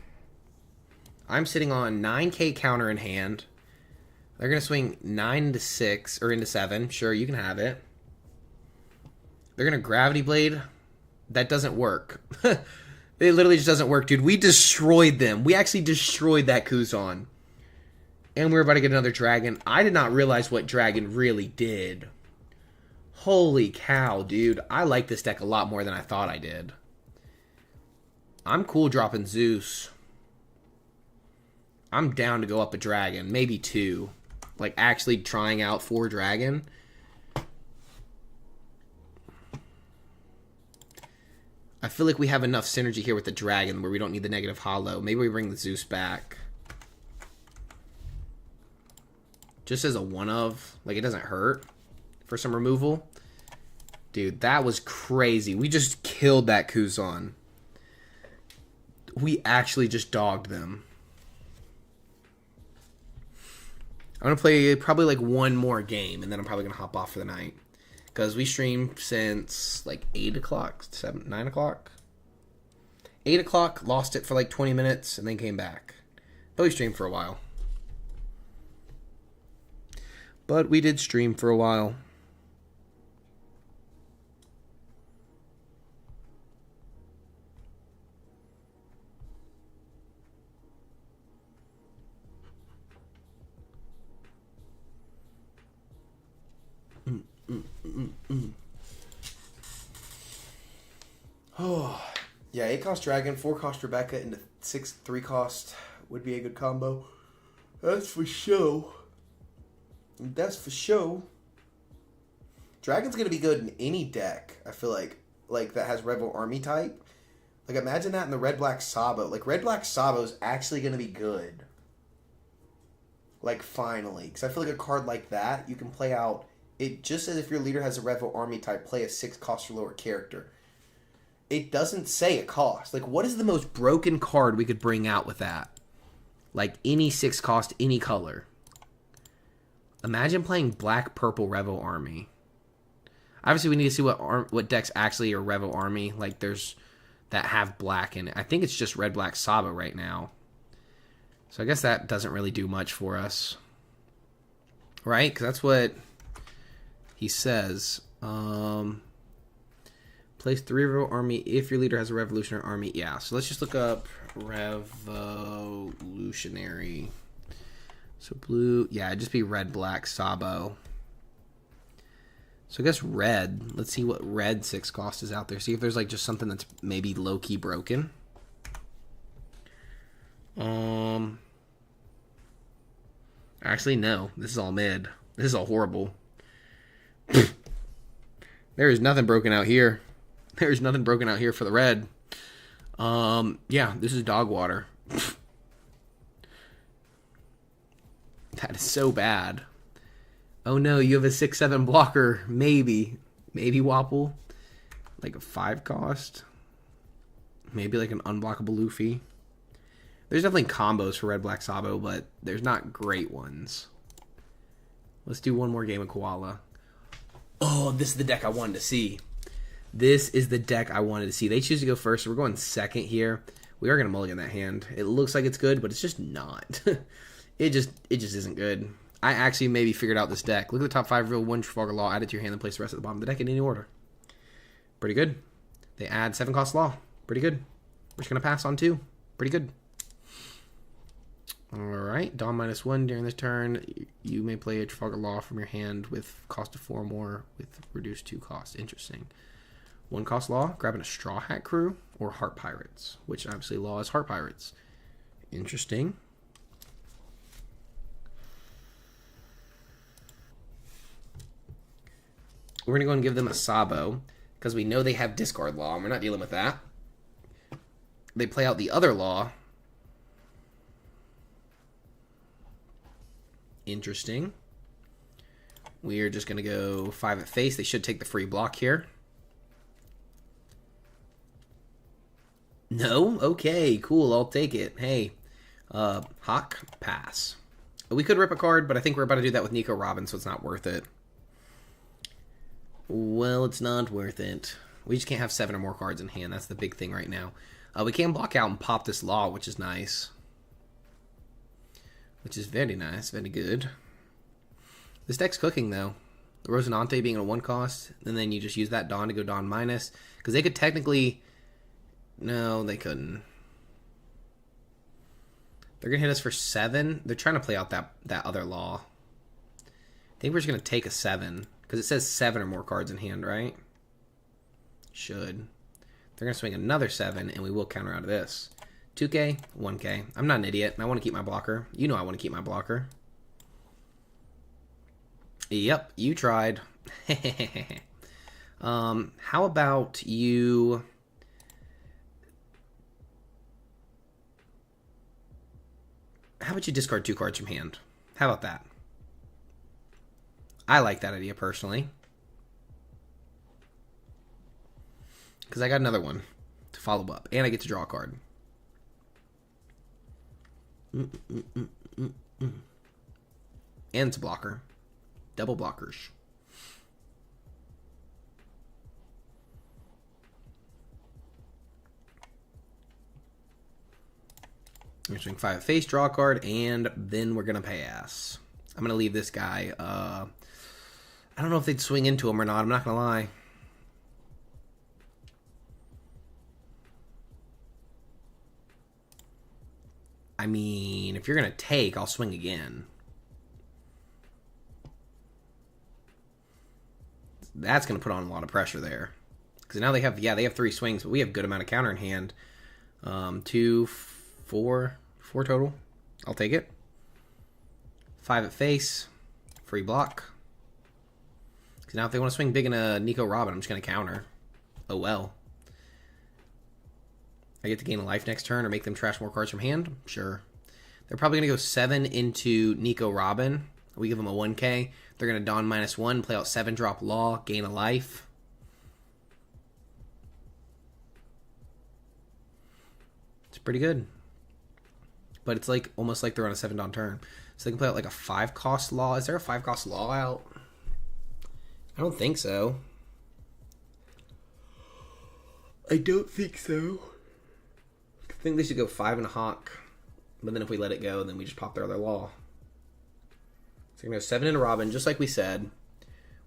I'm sitting on 9k counter in hand. They're going to swing 9 into 6, or into 7. Sure, you can have it. They're going to Gravity Blade. That doesn't work. It literally just doesn't work, dude. We destroyed them. We actually destroyed that Kuzan. And we're about to get another dragon. I did not realize what dragon really did. Holy cow, dude. I like this deck a lot more than I thought I did. I'm cool dropping Zeus. I'm down to go up a dragon. Maybe 2. Like, actually trying out 4 dragon. I feel like we have enough synergy here with the dragon where we don't need the negative hollow. Maybe we bring the Zeus back. Just as a one of. Like, it doesn't hurt for some removal. Dude, that was crazy. We just killed that Kuzan. We actually just dogged them. I'm going to play probably like 1 more game, and then I'm probably going to hop off for the night. Because we streamed since like 8 o'clock, 9 o'clock. 8 o'clock, lost it for like 20 minutes, and then came back. But we streamed for a while. But we did stream for a while. Oh, yeah, 8 cost Dragon, 4 cost Rebecca, and 6 3-cost would be a good combo. That's for sure. That's for sure. Dragon's gonna be good in any deck, I feel like that has Rebel Army type. Like, imagine that in the Red-Black Sabo. Like, Red-Black Sabo is actually gonna be good. Like, finally. Because I feel like a card like that, you can play out... It just says if your leader has a Rebel Army type, play a 6 cost or lower character. It doesn't say a cost. Like, what is the most broken card we could bring out with that? Like, any 6 cost, any color. Imagine playing Black-Purple Rebel Army. Obviously, we need to see what decks actually are Rebel Army. Like, there's that have black in it. I think it's just Red-Black Sabo right now. So I guess that doesn't really do much for us. Right? Because that's what he says. Place 3 Revo army if your leader has a revolutionary army. Yeah, so let's just look up revolutionary. So blue, yeah, it'd just be red, black, Sabo. So I guess red. Let's see what red 6 cost is out there. See if there's like just something that's maybe low-key broken. Actually, no. This is all mid. This is all horrible. There is nothing broken out here. There's nothing broken out here for the red. Yeah, this is dog water. That is so bad. Oh no, you have a 6/7 blocker. Maybe Wapple. Like a 5 cost. Maybe like an unblockable Luffy. There's definitely combos for red, black, Sabo, but there's not great ones. Let's do one more game of Koala. Oh, this is the deck I wanted to see. This is the deck I wanted to see. They choose to go first, so we're going second here. We are going to mulligan that hand. It looks like it's good, but it's just not. It just isn't good. I actually maybe figured out this deck. Look at the top 5 real 1 Trafalgar Law. Add it to your hand and place the rest at the bottom of the deck in any order. Pretty good. They add 7 cost Law. Pretty good. We're just going to pass on 2. Pretty good. Alright, Dawn -1 during this turn. You may play a Trafalgar Law from your hand with cost of 4 or more with reduced 2 cost. Interesting. 1 cost Law, grabbing a Straw Hat Crew or Heart Pirates, which obviously Law is Heart Pirates. Interesting. We're going to go and give them a Sabo because we know they have Discard Law and we're not dealing with that. They play out the other Law. Interesting. We're just going to go 5 at face. They should take the free block here. No? Okay, cool. I'll take it. Hey, Hawk, pass. We could rip a card, but I think we're about to do that with Nico Robin, so it's not worth it. Well, it's not worth it. We just can't have 7 or more cards in hand. That's the big thing right now. We can block out and pop this Law, which is nice. Which is very nice, very good. This deck's cooking, though. The Rosinante being a 1 cost, and then you just use that Dawn to go Dawn minus. Because they could technically... No, they couldn't. They're going to hit us for 7. They're trying to play out that other Law. I think we're just going to take a 7. Because it says 7 or more cards in hand, right? Should. They're going to swing another 7, and we will counter out of this. 2K, 1K. I'm not an idiot, and I want to keep my blocker. You know I want to keep my blocker. Yep, you tried. How about you... How about you discard 2 cards from hand? How about that? I like that idea, personally. Because I got another one to follow up, and I get to draw a card. And it's a blocker. Double blockers. I'm going to swing 5 at face, draw a card, and then we're going to pass. I'm going to leave this guy. I don't know if they'd swing into him or not. I'm not going to lie. I mean, if you're going to take, I'll swing again. That's going to put on a lot of pressure there. Because now they have 3 swings, but we have a good amount of counter in hand. 2, 4 total. I'll take it. 5 at face. Free block. Because now if they want to swing big in a Nico Robin, I'm just going to counter. Oh well. I get to gain a life next turn or make them trash more cards from hand? Sure. They're probably going to go 7 into Nico Robin. We give them a 1K. They're going to Dawn -1, play out 7, drop Law, gain a life. It's pretty good. But it's like almost like they're on a 7 Dawn turn. So they can play out like a 5 cost Law. Is there a 5 cost Law out? I don't think so. I don't think so. I think they should go 5 and a Hawk. But then if we let it go, then we just pop their other Law. So we're going to go 7 into Robin, just like we said.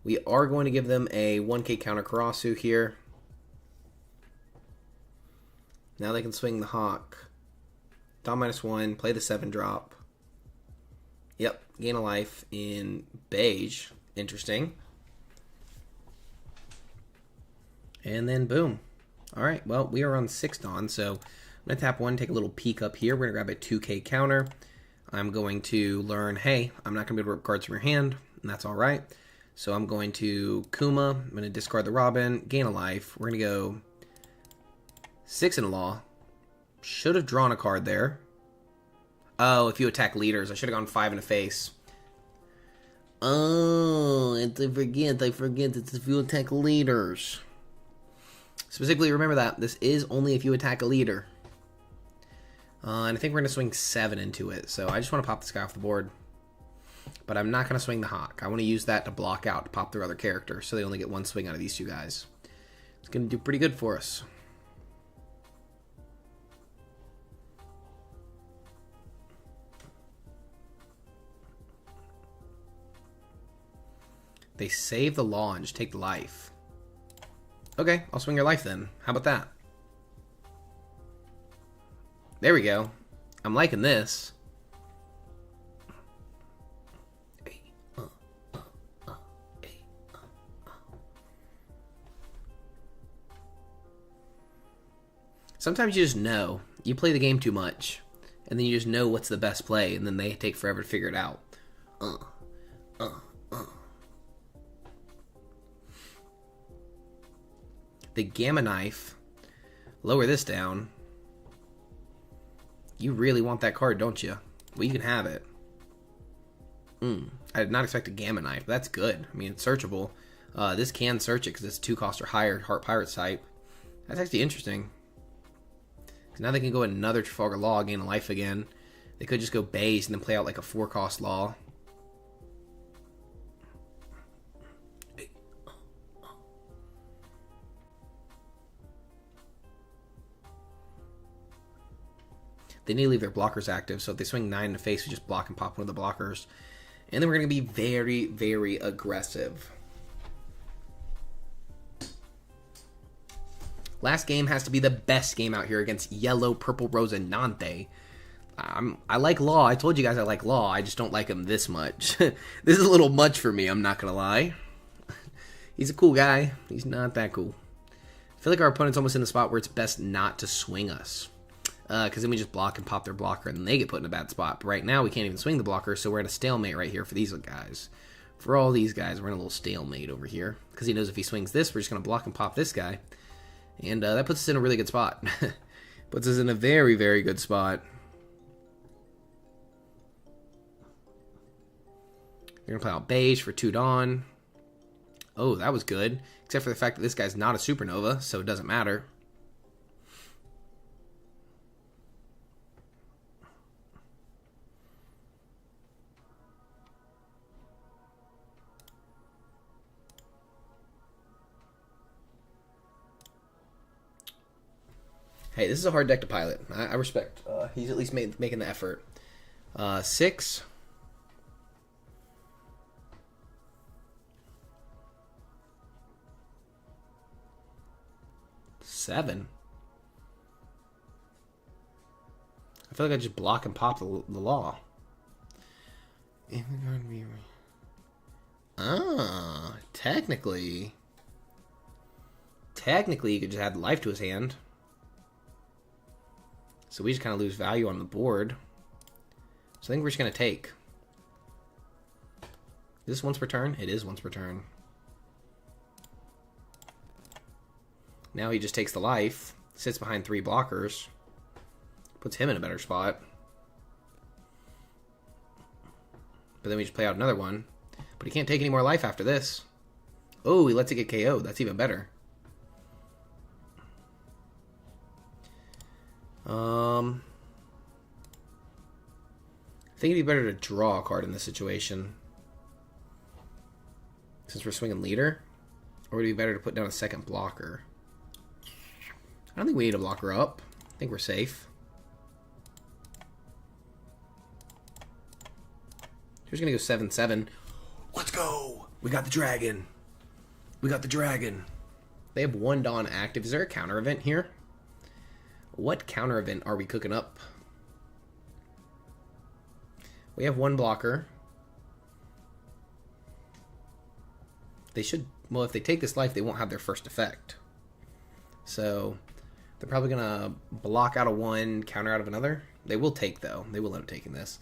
We are going to give them a 1K counter Karasu here. Now they can swing the Hawk. Dawn -1, play the 7-drop. Yep, gain a life in beige. Interesting. And then boom. Alright, well, we are on 6 Dawn, so I'm going to tap 1, take a little peek up here. We're going to grab a 2K counter. I'm going to learn, hey, I'm not going to be able to rip cards from your hand, and that's alright. So I'm going to Kuma. I'm going to discard the Robin, gain a life. We're going to go 6 in law. Should have drawn a card there. Oh, if you attack leaders. I should have gone 5 in the face. Oh, and I forget it's if you attack leaders. Specifically, remember that. This is only if you attack a leader. And I think we're going to swing 7 into it. So I just want to pop this guy off the board. But I'm not going to swing the Hawk. I want to use that to block out, to pop their other character. So they only get 1 swing out of these 2 guys. It's going to do pretty good for us. They save the law and just take the life. Okay, I'll swing your life then. How about that? There we go. I'm liking this. Sometimes you just know. You play the game too much, and then you just know what's the best play, and then they take forever to figure it out. The Gamma Knife. Lower this down. You really want that card, don't you? Well, you can have it. I did not expect a Gamma Knife. That's good. I mean, it's searchable. This can search it because it's 2 cost or higher, Heart Pirate type. That's actually interesting. Because now they can go another Trafalgar Law, gain a life again. They could just go base and then play out like a 4-cost Law. They need to leave their blockers active, so if they swing 9 in the face, we just block and pop one of the blockers. And then we're going to be very, very aggressive. Last game has to be the best game out here against Yellow, Purple, Rosinante. I like Law. I told you guys I like Law. I just don't like him this much. This is a little much for me, I'm not going to lie. He's a cool guy. He's not that cool. I feel like our opponent's almost in the spot where it's best not to swing us. Because then we just block and pop their blocker, and then they get put in a bad spot. But right now, we can't even swing the blocker, so we're at a stalemate right here for these guys. For all these guys, we're in a little stalemate over here. Because he knows if he swings this, we're just going to block and pop this guy. And that puts us in a really good spot. Puts us in a very, very good spot. They're going to play out beige for 2 Dawn. Oh, that was good. Except for the fact that this guy's not a supernova, so it doesn't matter. Hey, this is a hard deck to pilot. I respect. He's at least making the effort. 6. 7. I feel like I just block and pop the Law. Technically. Technically, you could just add life to his hand. So we just kind of lose value on the board. So I think we're just going to take. Is this once per turn? It is once per turn. Now he just takes the life, sits behind 3 blockers, puts him in a better spot. But then we just play out another one. But he can't take any more life after this. Oh, he lets it get KO'd. That's even better. I think it'd be better to draw a card in this situation. Since we're swinging leader. Or would it be better to put down a second blocker? I don't think we need to block her up. I think we're safe. Here's going to go 7-7. Let's go! We got the dragon. We got the dragon. They have 1 Dawn active. Is there a counter event here? What counter event are we cooking up? We have one blocker. They should... Well, if they take this life, they won't have their first effect. So, they're probably going to block out of one, counter out of another. They will take, though. They will end up taking this.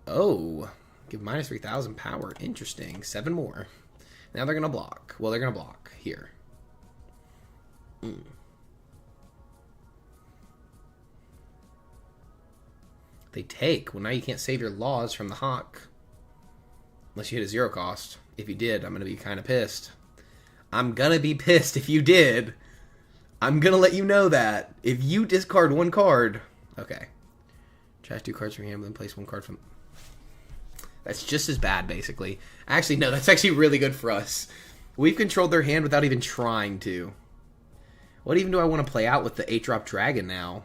Oh, give minus 3,000 power. Interesting. 7 more. Now they're going to block. Well, they're going to block here. They take. Well, now you can't save your laws from the Hawk. Unless you hit a 0 cost. If you did, I'm going to be kind of pissed. I'm going to be pissed if you did. I'm going to let you know that. If you discard 1 card... Okay. Trash 2 cards from your hand, then place 1 card from... That's just as bad, basically. Actually, no, that's actually really good for us. We've controlled their hand without even trying to. What even do I want to play out with the 8-drop dragon now?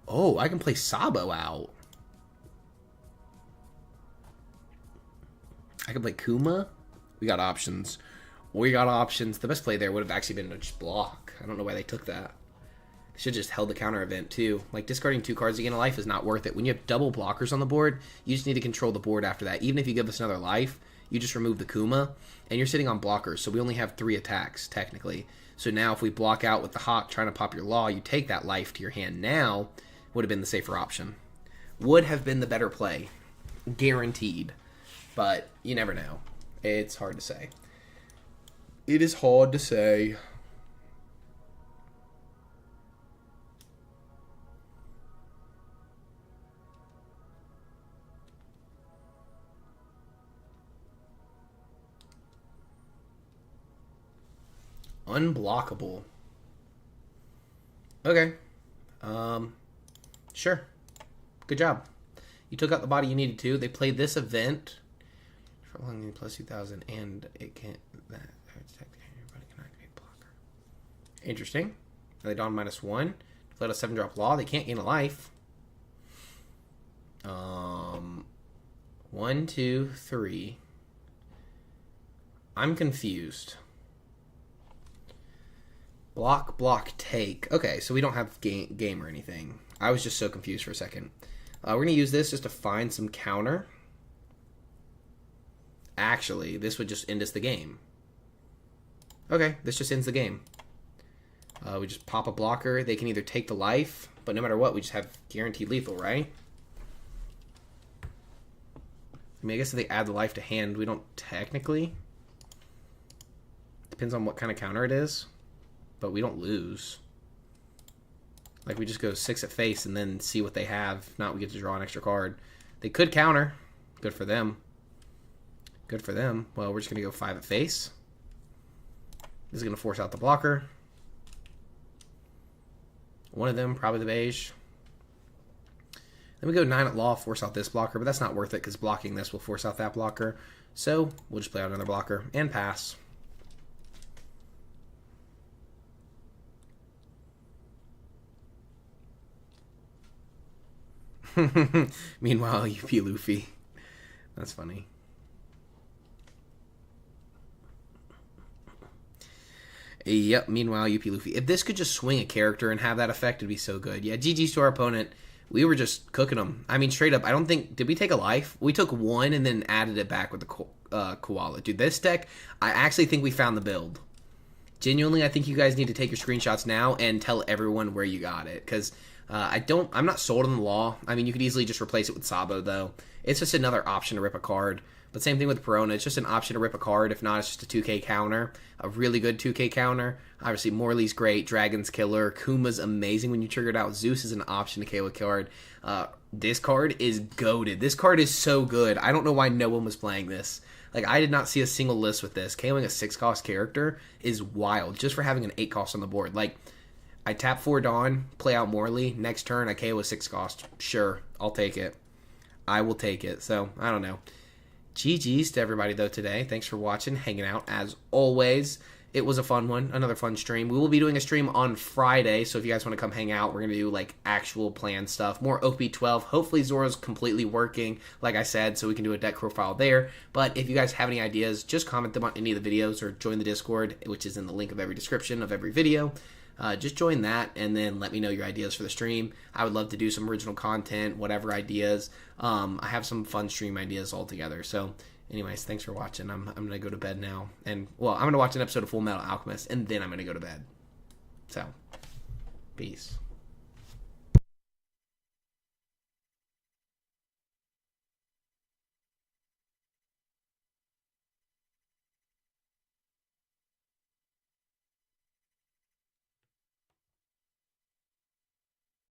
Oh, I can play Sabo out. I can play Kuma. We got options. We got options. The best play there would have actually been to just block. I don't know why they took that. They should have just held the counter event, too. Like, discarding 2 cards to gain a life is not worth it. When you have double blockers on the board, you just need to control the board after that. Even if you give us another life, you just remove the Kuma, and you're sitting on blockers, so we only have 3 attacks, technically. So now if we block out with the Hawk trying to pop your Law, you take that life to your hand now, would have been the safer option. Would have been the better play. Guaranteed. But you never know. It's hard to say. It is hard to say. Unblockable. Okay. Sure. Good job. You took out the body you needed to. They played this event for long plus 2,000, and it can't. That everybody can activate blocker. Interesting. They don -1. Let a 7-drop Law. They can't gain a life. 1, 2, 3. I'm confused. Block, block, take. Okay, so we don't have game or anything. I was just so confused for a second. We're going to use this just to find some counter. Actually, this would just end us the game. Okay, this just ends the game. We just pop a blocker. They can either take the life, but no matter what, we just have guaranteed lethal, right? I mean, I guess if they add the life to hand, we don't technically. Depends on what kind of counter it is. But we don't lose. Like, we just go 6 at face and then see what they have. If not, we get to draw an extra card. They could counter. Good for them. Good for them. Well, we're just going to go 5 at face. This is going to force out the blocker. One of them, probably the beige. Then we go 9 at law, force out this blocker. But that's not worth it because blocking this will force out that blocker. So, we'll just play out another blocker and pass. Meanwhile, you be Luffy. That's funny. Yep, meanwhile, UP Luffy. If this could just swing a character and have that effect, it'd be so good. Yeah, GG's to our opponent. We were just cooking them. I mean, straight up, I don't think... Did we take a life? We took 1 and then added it back with the koala. Dude, this deck, I actually think we found the build. Genuinely, I think you guys need to take your screenshots now and tell everyone where you got it. Because... I'm not sold on the Law. I mean, you could easily just replace it with Sabo, though. It's just another option to rip a card. But same thing with Perona. It's just an option to rip a card. If not, it's just a 2K counter. A really good 2K counter. Obviously, Morley's great. Dragon's killer. Kuma's amazing when you trigger it out. Zeus is an option to KO a card. This card is goated. This card is so good. I don't know why no one was playing this. Like, I did not see a single list with this. KOing a 6-cost character is wild. Just for having an 8-cost on the board. Like... I tap 4 Dawn, play out Morley. Next turn, I KO a 6-cost. Sure, I'll take it. I will take it. So, I don't know. GG's to everybody, though, today. Thanks for watching, hanging out, as always. It was a fun one, another fun stream. We will be doing a stream on Friday, so if you guys want to come hang out, we're going to do, like, actual planned stuff. More OP12. Hopefully, Zora's completely working, like I said, so we can do a deck profile there. But if you guys have any ideas, just comment them on any of the videos or join the Discord, which is in the link of every description of every video. just join that and then let me know your ideas for the stream. I would love to do some original content, whatever ideas. I have some fun stream ideas all together. So anyways, thanks for watching. I'm going to go to bed now. And, well, I'm going to watch an episode of Full Metal Alchemist, and then I'm going to go to bed. So, peace.